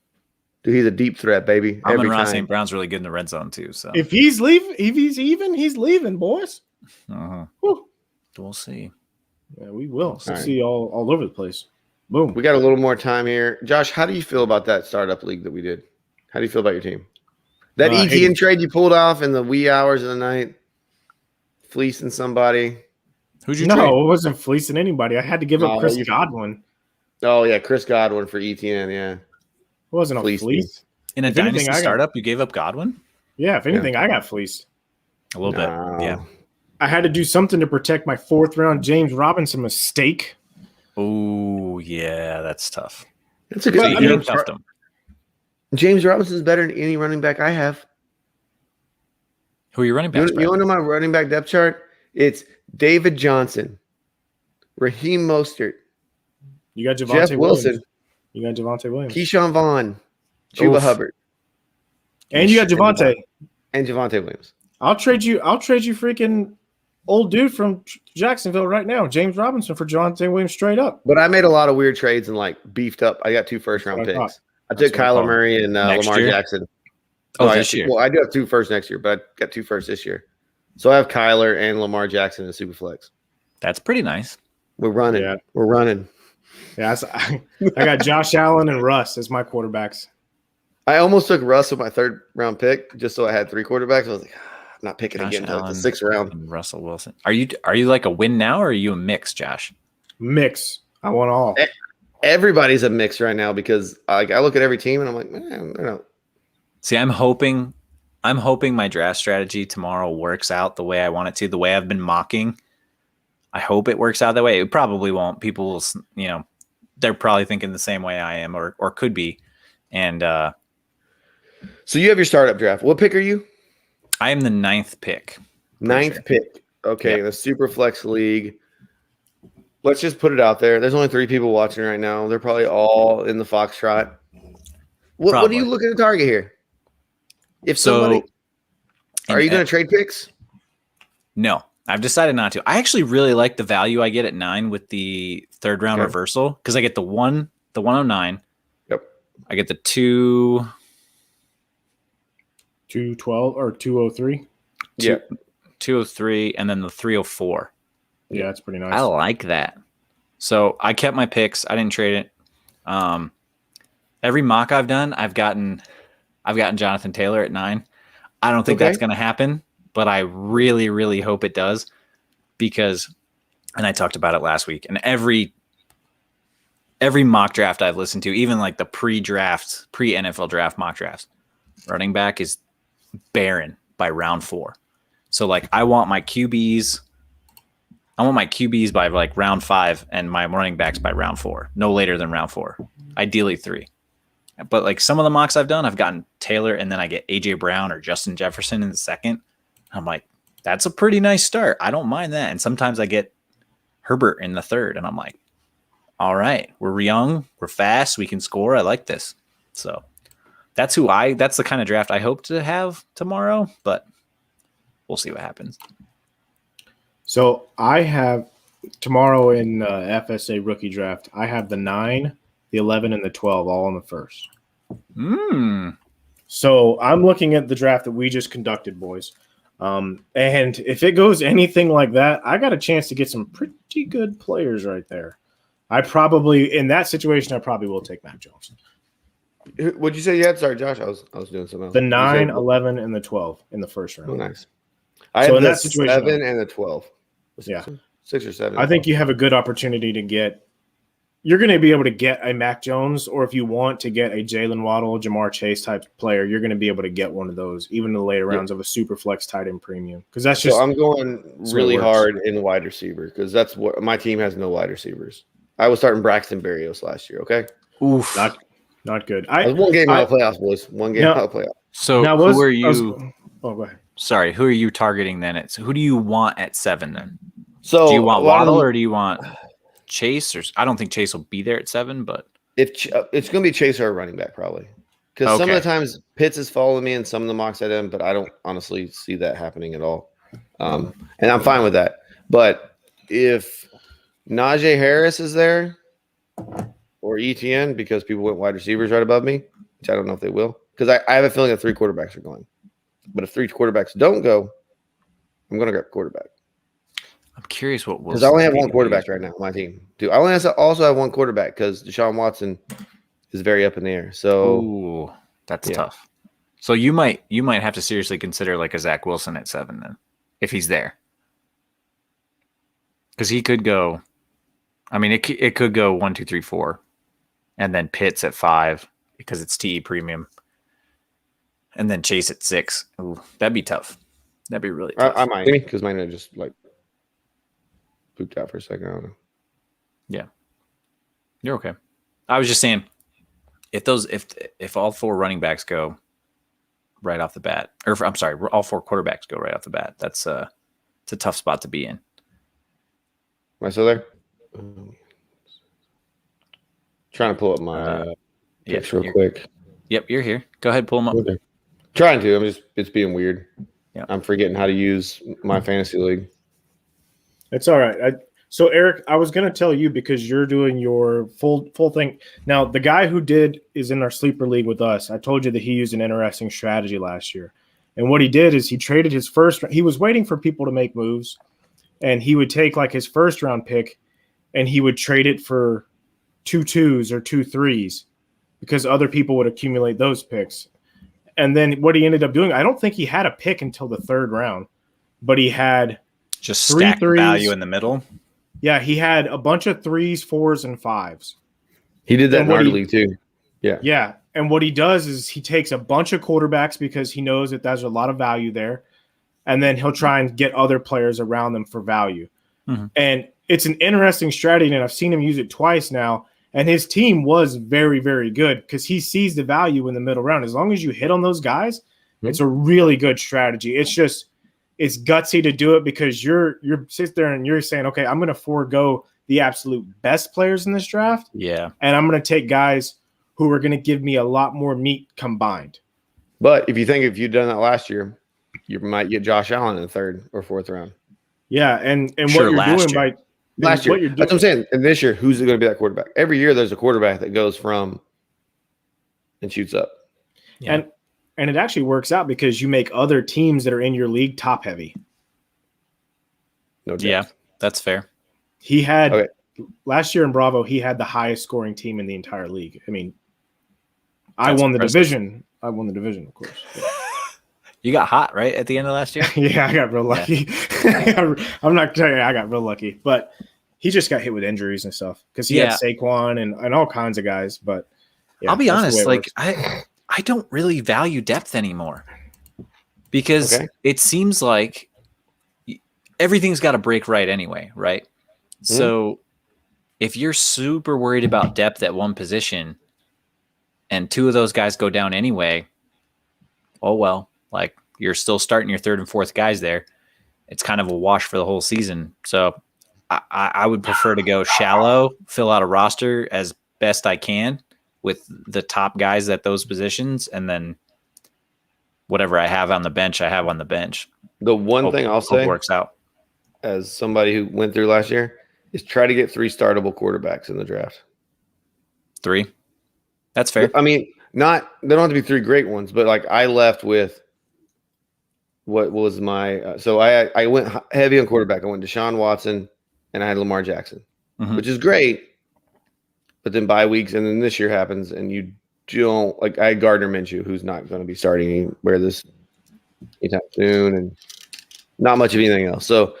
Dude, he's a deep threat, baby. Amon-Ra St. Brown's really good in the red zone too. So if he's leaving, he's leaving, boys. We'll see. Yeah, we will. We'll see all over the place. Boom. We got a little more time here. Josh, how do you feel about that startup league that we did? How do you feel about your team? That ETN trade you pulled off in the wee hours of the night, fleecing somebody. Who'd you trade? No, it wasn't fleecing anybody. I had to give up Chris Godwin. Oh, yeah, Chris Godwin for ETN, yeah. It wasn't a fleece. In a dynasty startup, you gave up Godwin? Yeah, if anything, I got fleeced. A little bit, yeah. I had to do something to protect my 4th round James Robinson mistake. Oh, yeah, that's tough. That's a good James Robinson's better than any running back I have. Who are your running backs? You want to know my running back depth chart? It's David Johnson, Raheem Mostert. You got Jeff Wilson. You got Javonte Williams. Keyshawn Vaughn. Chuba Hubbard. And you got Javonte. And Javonte Williams. I'll trade you freaking old dude from Jacksonville right now, James Robinson, for Javonte Williams straight up. But I made a lot of weird trades and beefed up. I got 2 first-round picks. I took Kyler Murray and Lamar Jackson. Oh, this year. Well, I do have 2 firsts next year, but I got 2 firsts this year. So I have Kyler and Lamar Jackson in Superflex. That's pretty nice. We're running. Yeah. We're running. Yeah, I got Josh Allen and Russ as my quarterbacks. I almost took Russ with my 3rd round pick just so I had 3 quarterbacks. I was like, I'm not picking Josh again until like the 6th round. And Russell Wilson. Are you like a win now, or are you a mix, Josh? Mix. I want all. Everybody's a mix right now because I look at every team and I'm like, man, I don't know. See, I'm hoping my draft strategy tomorrow works out the way I want it to, the way I've been mocking. I hope it works out that way. It probably won't. People will, they're probably thinking the same way I am or could be. And so you have your startup draft. What pick are you? I am the 9th pick. 9th pick. Okay, yep. The Superflex League. Let's just put it out there. There's only 3 people watching right now. They're probably all in the Foxtrot. What are you looking to target here? If somebody, are you going to trade picks? No, I've decided not to. I actually really like the value I get at 9 with the 3rd round reversal because I get the 109. Yep. I get the 212 or 203. Yeah, 203, and then the 304. Yeah, that's pretty nice. I like that. So I kept my picks. I didn't trade it. Every mock I've done, I've gotten Jonathan Taylor at 9. I don't think that's going to happen, but I really, really hope it does because, and I talked about it last week, and every mock draft I've listened to, even like the pre-NFL draft mock drafts, running back is barren by round 4. So like I want my QBs by like round 5 and my running backs by round 4, no later than round 4, ideally 3. But like some of the mocks I've done, I've gotten Taylor and then I get AJ Brown or Justin Jefferson in the 2nd. I'm like, that's a pretty nice start. I don't mind that. And sometimes I get Herbert in the 3rd and I'm like, all right, we're young, we're fast, we can score. I like this. So that's the kind of draft I hope to have tomorrow, but we'll see what happens. So I have tomorrow in FSA rookie draft, I have the 9, the 11, and the 12 all on the 1st. So I'm looking at the draft that we just conducted, boys. And if it goes anything like that, I got a chance to get some pretty good players right there. I probably, in that situation, I probably will take Mac Jones. What'd you say you had? Sorry, Josh, I was doing something else. The 9, 11, and the 12 in the 1st round. Oh, nice. I have the 7 and the 12. Yeah. 6 or 7. I think you have a good opportunity to get – you're going to be able to get a Mac Jones, or if you want to get a Jalen Waddle, Jamar Chase type player, you're going to be able to get one of those, even in the later rounds of a super flex tight end premium. Because that's just – So I'm going really hard in wide receiver because that's what – my team has no wide receivers. I was starting Braxton Berrios last year, okay? Oof. Not good. I was one game out of playoffs, boys. One game out of playoffs. So who are you – go ahead. Sorry, who are you targeting then? Who do you want at 7 then? So do you want Waddle or do you want Chase? Or I don't think Chase will be there at 7, but if it's going to be Chase or a running back probably, because some of the times Pitts is following me in some of the mocks I did, but I don't honestly see that happening at all, and I'm fine with that. But if Najee Harris is there or ETN, because people went wide receivers right above me, which I don't know if they will, because I have a feeling that 3 quarterbacks are going. But if 3 quarterbacks don't go, I'm going to grab quarterback. I'm curious what because I only have one quarterback right now on my team. Dude, I only also have one quarterback because Deshaun Watson is very up in the air. So that's tough. So you might have to seriously consider like a Zach Wilson at 7 then, if he's there, because he could go. I mean, it could go 1, 2, 3, 4, and then Pitts at 5 because it's TE premium, and then Chase at 6. Ooh, that'd be tough. That'd be really tough. I might because mine are just like pooped out for a second. I don't know. Yeah, you're okay. I was just saying, if all 4 running backs go right off the bat, or I'm sorry, all 4 quarterbacks go right off the bat, it's a tough spot to be in. Am I still there? Trying to pull up my picks real quick. Yep, you're here. Go ahead, pull them up. Okay. Trying to. It's being weird. Yeah, I'm forgetting how to use my fantasy league. It's all right. So Eric, I was going to tell you because you're doing your full thing. Now, the guy who is in our sleeper league with us. I told you that he used an interesting strategy last year. And what he did is he traded his he was waiting for people to make moves, and he would take like his first round pick and he would trade it for 2 2s or 2 3s because other people would accumulate those picks. And then what he ended up doing, I don't think he had a pick until the 3rd round, but he had just stacked value in the middle. Yeah, he had a bunch of 3s, 4s, and 5s. He did that in our league too. Yeah. Yeah. And what he does is he takes a bunch of quarterbacks because he knows that there's a lot of value there. And then he'll try and get other players around them for value. Mm-hmm. And it's an interesting strategy. And I've seen him use it twice now. And his team was very, very good because he sees the value in the middle round. As long as you hit on those guys, it's a really good strategy. It's just, it's gutsy to do it because you're sit there and you're saying, okay, I'm going to forego the absolute best players in this draft. Yeah. And I'm going to take guys who are going to give me a lot more meat combined. But if you'd done that last year, you might get Josh Allen in the 3rd or 4th round. Yeah. And what you're doing by last year, that's what I'm saying. And this year, who's going to be that quarterback? Every year there's a quarterback that goes from and shoots up. Yeah. And it actually works out because you make other teams that are in your league top heavy. No doubt. Yeah, that's fair. He had last year in Bravo, he had the highest scoring team in the entire league. I mean, I won the division. I won the division, of course. Yeah. You got hot, right, at the end of last year? Yeah, I got real lucky. Yeah. I'm not telling you I got real lucky. But he just got hit with injuries and stuff because he had Saquon and all kinds of guys. But yeah, I'll be honest, like I don't really value depth anymore because it seems like everything's got to break right anyway, right? Mm-hmm. So if you're super worried about depth at one position and 2 of those guys go down anyway, oh well, like you're still starting your 3rd and 4th guys there. It's kind of a wash for the whole season. So I would prefer to go shallow, fill out a roster as best I can with the top guys at those positions, and then whatever I have on the bench, I have on the bench. The one thing I'll say works out as somebody who went through last year is try to get 3 startable quarterbacks in the draft. 3? That's fair. I mean, they don't have to be 3 great ones, but like I left with what was my so I went heavy on quarterback. I went Deshaun Watson and I had Lamar Jackson, which is great. But then bye weeks, and then this year happens, and you don't like. I had Gardner Minshew, who's not going to be starting anywhere this anytime soon, and not much of anything else. So,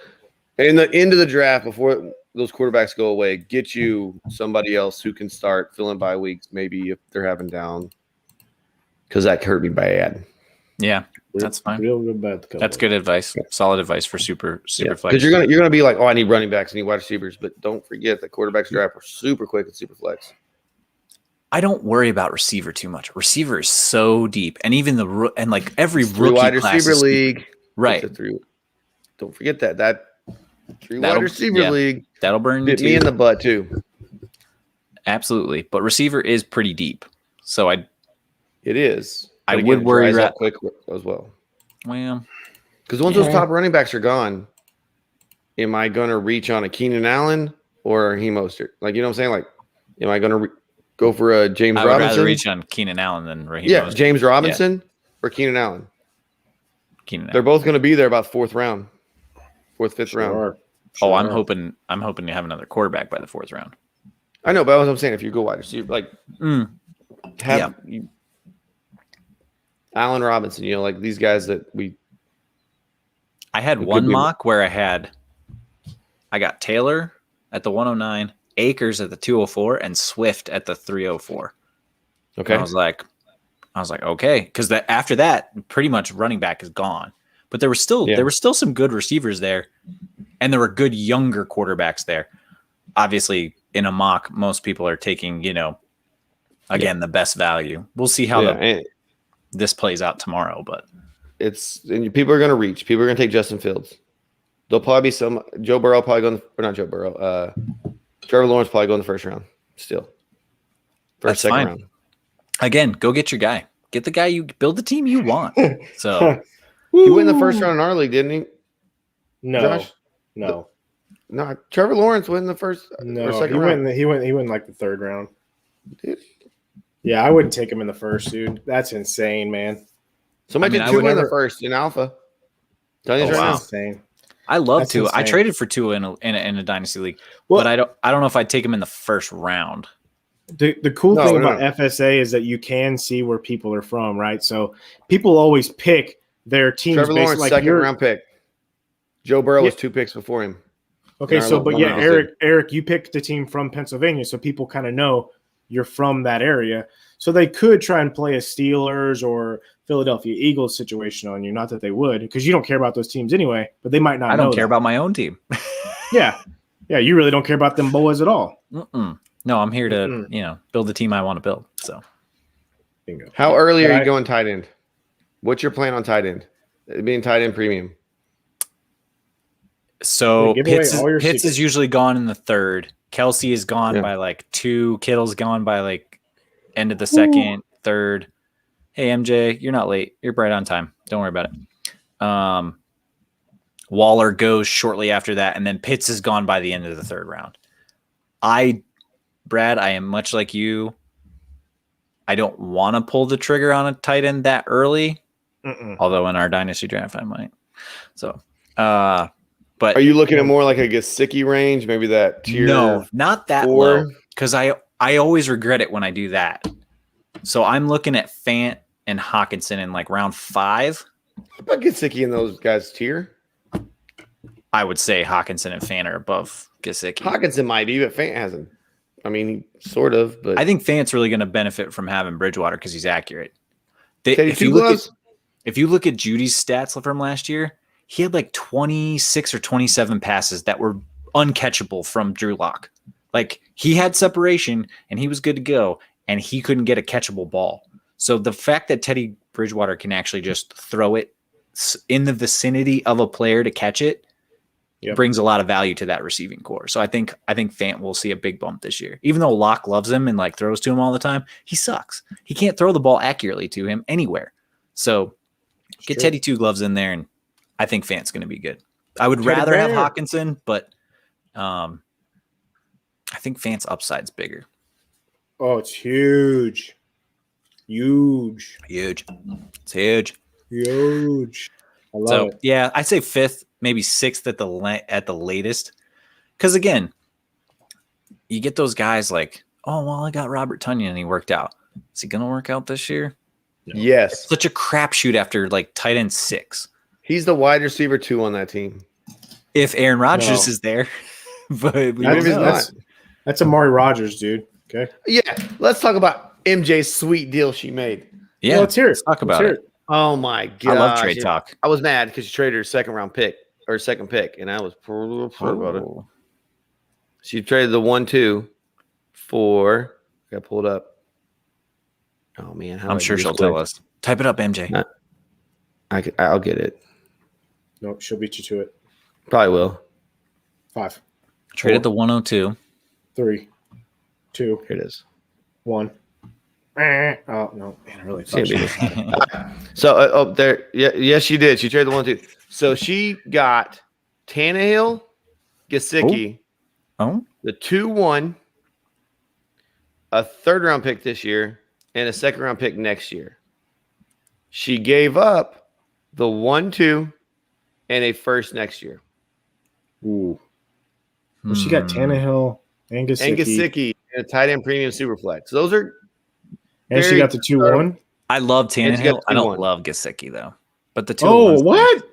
in the end of the draft, before those quarterbacks go away, get you somebody else who can start filling bye weeks, maybe if they're having down, because that hurt me bad. Yeah, that's fine. Real bad. That's good advice. Yeah. Solid advice for super flex. Because you're gonna be like, oh, I need running backs, I need wide receivers, but don't forget that quarterbacks draft are super quick and super flex. I don't worry about receiver too much. Receiver is so deep, and even like every rookie wide receiver league, right? Don't forget that 3 wide receiver league that'll burn you me in the butt too. Absolutely, but receiver is pretty deep, so it is. I would worry about quick as well. Well, because once those top running backs are gone, am I going to reach on a Keenan Allen or a Raheem Mostert? Like, you know what I'm saying? Like, am I going to go for a James Robinson? I would rather reach on Keenan Allen than Raheem Mostert. James Robinson or Keenan Allen. They're both going to be there about 4th round, 4th, 5th round. Oh, I'm hoping to have another quarterback by the 4th round. I know, but what I'm saying, if you go wide receiver, like Allen Robinson, like these guys that I had one mock where I got Taylor at the 109, Akers at the 204, and Swift at the 304. Okay. And I was like, okay, because after that, pretty much running back is gone. But there were still some good receivers there, and there were good younger quarterbacks there. Obviously, in a mock, most people are taking, the best value. We'll see how this plays out tomorrow, but people are going to reach. People are going to take Justin Fields. There'll probably be Joe Burrow probably going, or not Joe Burrow. Trevor Lawrence probably going the 1st round. Still, second round. Again, go get your guy. Get the guy you build the team you want. So he went in the 1st round in our league, didn't he? No, Josh? No. No, Trevor Lawrence went in the first No, or second round. He went like the third round. Dude. Yeah, I wouldn't take him in the first, dude. That's insane, man. Somebody took Tua in the first in Alpha. That's right now. insane. I love Tua. I traded for Tua in a dynasty league, but I don't know if I'd take him in the first round. The cool thing about FSA is that you can see where people are from, right? So people always pick their teams. Trevor Lawrence, like second round pick. Joe Burrow was 2 picks before him. Okay, so but yeah, Eric, you picked the team from Pennsylvania, so people kind of know you're from that area. So they could try and play a Steelers or Philadelphia Eagles situation on you. Not that they would, because you don't care about those teams anyway, but they might not. I don't care about my own team. Yeah, you really don't care about them boys at all. No, I'm here to build the team I want to build. So, bingo. How early are you going tight end? What's your plan on tight end? Being tight end premium. So Pitts is usually gone in the third. Kelsey is gone by like 2. Kittle's gone by like end of the second, third. Hey MJ, you're not late. You're right on time. Don't worry about it. Waller goes shortly after that, and then Pitts is gone by the end of the third round. Brad, I am much like you. I don't want to pull the trigger on a tight end that early. Although in our dynasty draft, I might. So, but are you looking at more like a Gesicki range? Maybe that tier? No, not that 4? low. Because I always regret it when I do that. So I'm looking at Fant and Hawkinson in like round 5. What about Gesicki in those guys' tier? I would say Hawkinson and Fant are above Gesicki. Hawkinson might be, but Fant hasn't. I mean, sort of, but I think Fant's really going to benefit from having Bridgewater because he's accurate. If you look at Judy's stats from last year, he had like 26 or 27 passes that were uncatchable from Drew Lock. Like he had separation and he was good to go, and he couldn't get a catchable ball. So the fact that Teddy Bridgewater can actually just throw it in the vicinity of a player to catch it brings a lot of value to that receiving core. So I think Fant will see a big bump this year. Even though Locke loves him and like throws to him all the time, he sucks. He can't throw the ball accurately to him anywhere. So get Teddy 2 gloves in there, and I think Fant's going to be good. I would rather have Hawkinson, but I think Fant's upside's bigger. Oh, it's huge. Huge. It's huge. I love it. Yeah, I'd say 5th, maybe 6th at the latest. Because again, you get those guys like, oh, well, I got Robert Tonyan and he worked out. Is he going to work out this year? No. Yes. It's such a crapshoot after like tight end 6. He's the wide receiver 2 on that team. If Aaron Rodgers is there. But that's Amari Rodgers, dude. Okay. Yeah. Let's talk about MJ's sweet deal she made. Yeah. Let's hear it. Let's talk about it. Oh my god! I love trade talk. I was mad because she traded her second pick, and I was about it. She traded the 1-2 for. I got pulled up. Oh man, I'm sure she'll tell us. Type it up, MJ. I'll get it. No, she'll beat you to it. Probably will. 5. Traded the 102. 3, 2. Here it is. 1. Oh no, man! I really thought so there. Yeah, yes, she did. She traded the 1-2. So she got Tannehill, Gesicki, the 2-1, a 3rd round pick this year, and a 2nd round pick next year. She gave up the 1-2 and a 1st next year. Ooh. Well, she got Tannehill and Gesicki and a tight end premium superflex. Those are. And she got the 2-1. I love Tannehill. I don't love Gesicki though. But the 2-1. Oh, what?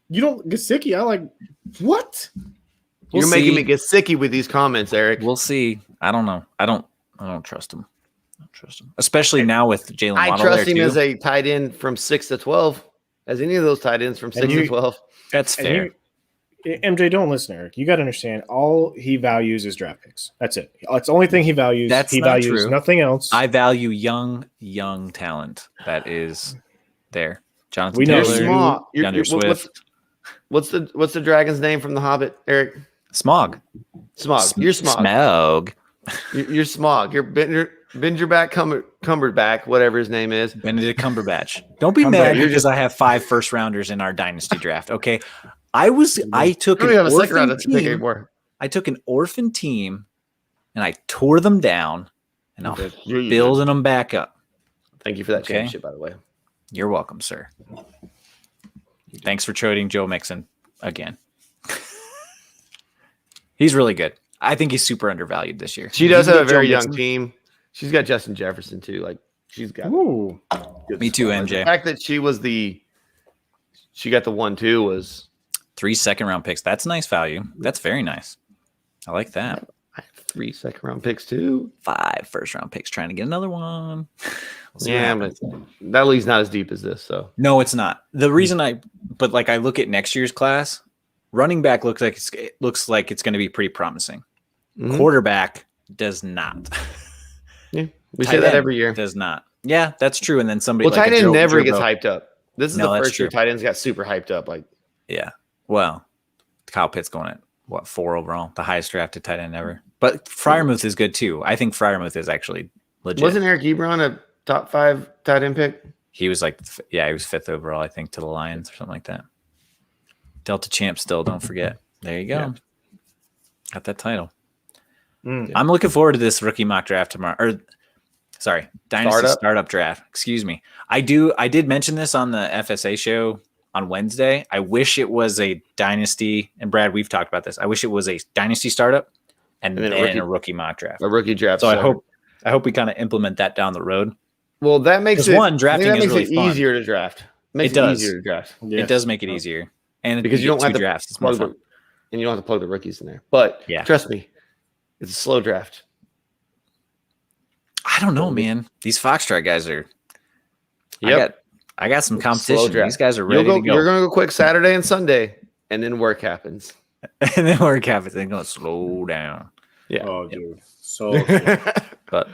You don't Gesicki? I like what? You're making me Gesicki with these comments, Eric. We'll see. I don't know. I don't trust him. Especially now with Jalen Waddle. I trust him as a tight end from 6 to 12. As any of those tight ends from 6 to 12. That's fair. MJ, don't listen, Eric. You got to understand. All he values is draft picks. That's it. It's the only thing he values. He values true. Nothing else. I value young talent that is there. Jonathan Taylor, Smog. Swift. What's the dragon's name from The Hobbit, Eric? Smog. You're Smog. Smog. You're Smog. You're Benderback Cumberbatch, whatever his name is. Benedict Cumberbatch. Don't be mad because I have 5 first rounders in our dynasty draft. Okay. I took. I don't have a second round to pick anymore. I took an orphan team and I tore them down, and I'm building them back up. Thank you for that championship, by the way. You're welcome, sir. Thanks for trading Joe Mixon again. He's really good. I think he's super undervalued this year. She does have a very young team. She's got Justin Jefferson too. Like she's got. Me too, MJ. The fact that she got the 1-2 was 3 second-round picks. That's nice value. That's very nice. I like that. I have 3 second-round picks too. 5 first-round picks. Trying to get another one. But that league's not as deep as this. So no, it's not. The reason I look at next year's class. Running back looks like it's going to be pretty promising. Mm-hmm. Quarterback does not. Yeah, we say that every year. Does not. Yeah, that's true. And then somebody. Well, tight end never gets hyped up. This is the first year tight ends got super hyped up. Like, yeah. Well, Kyle Pitt's going at 4 overall, the highest drafted tight end ever. But Freiermuth is good too. I think Freiermuth is actually legit. Wasn't Eric Ebron a top 5 tight end pick? He was he was 5th overall, I think, to the Lions or something like that. Delta champ still, don't forget. There you go. Yeah. Got that title. I'm looking forward to this rookie mock draft tomorrow. Dynasty startup draft. Excuse me. I did mention this on the FSA show on Wednesday. I wish it was a dynasty, and Brad, we've talked about this. I wish it was a dynasty startup and then a rookie mock draft. A rookie draft. So I hope we kind of implement that down the road. Well, that makes drafting is really fun. Easier to draft. It does. Easier to draft. Yeah. It does make it easier. And because you don't have to drafts, it's more fun. And you don't have to plug the rookies in there. But trust me, it's a slow draft. I don't know, man. These Foxtrot guys are. Yep. I got some competition. These guys are ready to go. You're going to go quick Saturday and Sunday, and then work happens. And then work happens. They're going to slow down. Yeah. Oh, dude. So. But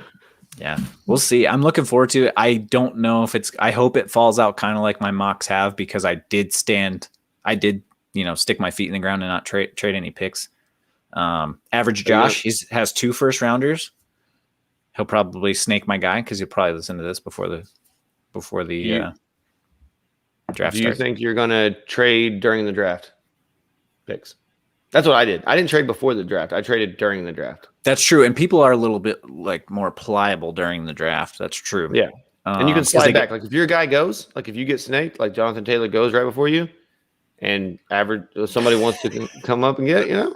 yeah, we'll see. I'm looking forward to it. I don't know if I hope it falls out kind of like my mocks have, because I did stick my feet in the ground and not trade any picks. Average Josh, he has 2 first rounders. He'll probably snake my guy because he'll probably listen to this before the draft. Do you think you're going to trade during the draft picks? That's what I did. I didn't trade before the draft. I traded during the draft. That's true. And people are a little bit more pliable during the draft. That's true. Yeah. And you can slide back. Like if your guy goes, like if you get snaked, like Jonathan Taylor goes right before you, and somebody wants to come up and get it,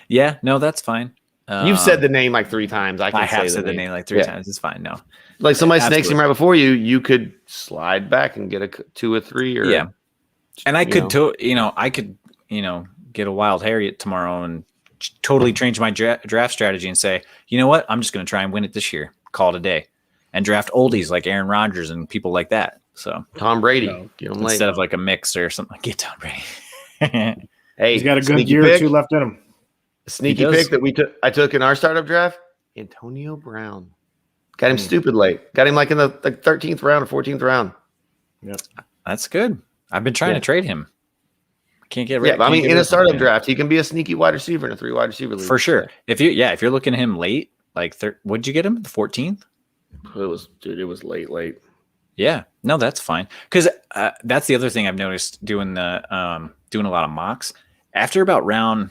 Yeah, no, that's fine. You've said the name like 3 times. I have said the name like 3 times. It's fine. No, like somebody snakes him right before you, you could slide back and get a 2 or 3 or And I could get a wild Harriet tomorrow and totally change my draft strategy and say, you know what, I'm just going to try and win it this year. Call it a day, and draft oldies like Aaron Rodgers and people like that. So Tom Brady, instead of like a mix or something. Get Tom Brady. Hey, he's got a good year or 2 left in him. A sneaky pick that I took in our startup draft, Antonio Brown. Got him stupid late. Got him like in the 13th round or 14th round. Yep. That's good. I've been trying to trade him. Can't get rid of him. I mean, in a startup draft, he can be a sneaky wide receiver in a 3 wide receiver league. For sure. If you're looking at him late, like what'd you get him? The 14th? It was late. Yeah. No, that's fine. Because that's the other thing I've noticed doing a lot of mocks. After about round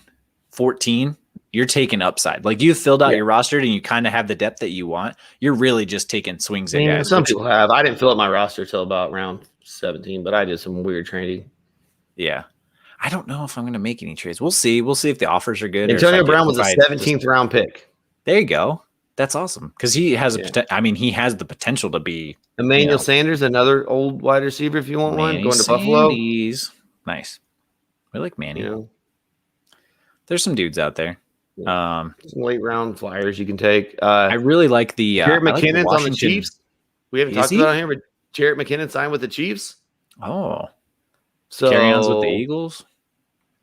14, you're taking upside. Like you filled out your roster and you kind of have the depth that you want. You're really just taking swings at guys. Some people have. I didn't fill up my roster till about round 17, but I did some weird trading. Yeah. I don't know if I'm going to make any trades. We'll see. We'll see if the offers are good. Antonio Brown was a 17th round pick. There you go. That's awesome. Because he has he has the potential to be Emmanuel Sanders, another old wide receiver if you want one, going to Buffalo. Nice. We like Manny. There's some dudes out there. Some late round flyers you can take. I really like the Jarrett McKinnon's on the Chiefs. We haven't talked about it here, but Jarrett McKinnon signed with the Chiefs. Oh. So carry-ons with the Eagles.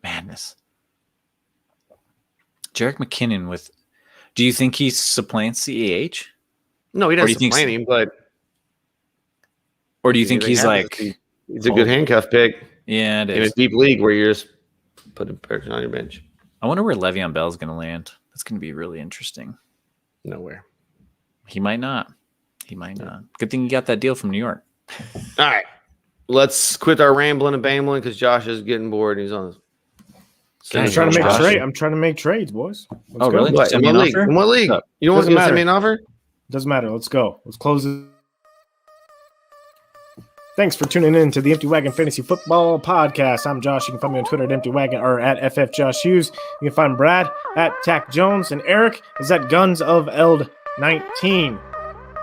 Madness. Jarek McKinnon with. Do you think he supplants CAH? No, he doesn't supplant him, but. Or do you think he's like? He's a good handcuff pick. Yeah, it is. In a deep league where you're just putting person on your bench. I wonder where Le'Veon Bell's going to land. That's going to be really interesting. Nowhere. He might not. Good thing you got that deal from New York. All right. Let's quit our rambling and bambling because Josh is getting bored and he's on I'm trying to make trade. I'm trying to make trades, boys. Let's go. Really? What? In what league? In what league? You don't want to send me an offer? Doesn't matter. Let's go. Let's close it. Thanks for tuning in to the Empty Wagon Fantasy Football Podcast. I'm Josh. You can find me on Twitter at Empty Wagon or at FFJoshHughes. You can find Brad at Tack Jones, and Eric is at Guns of Eld 19.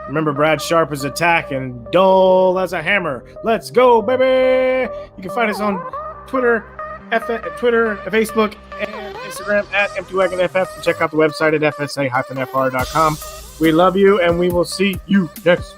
Remember, Brad Sharp is a tack and dull as a hammer. Let's go, baby! You can find us on Twitter, Facebook, and Instagram at EmptyWagonFF. And check out the website at fsa-fr.com. We love you, and we will see you next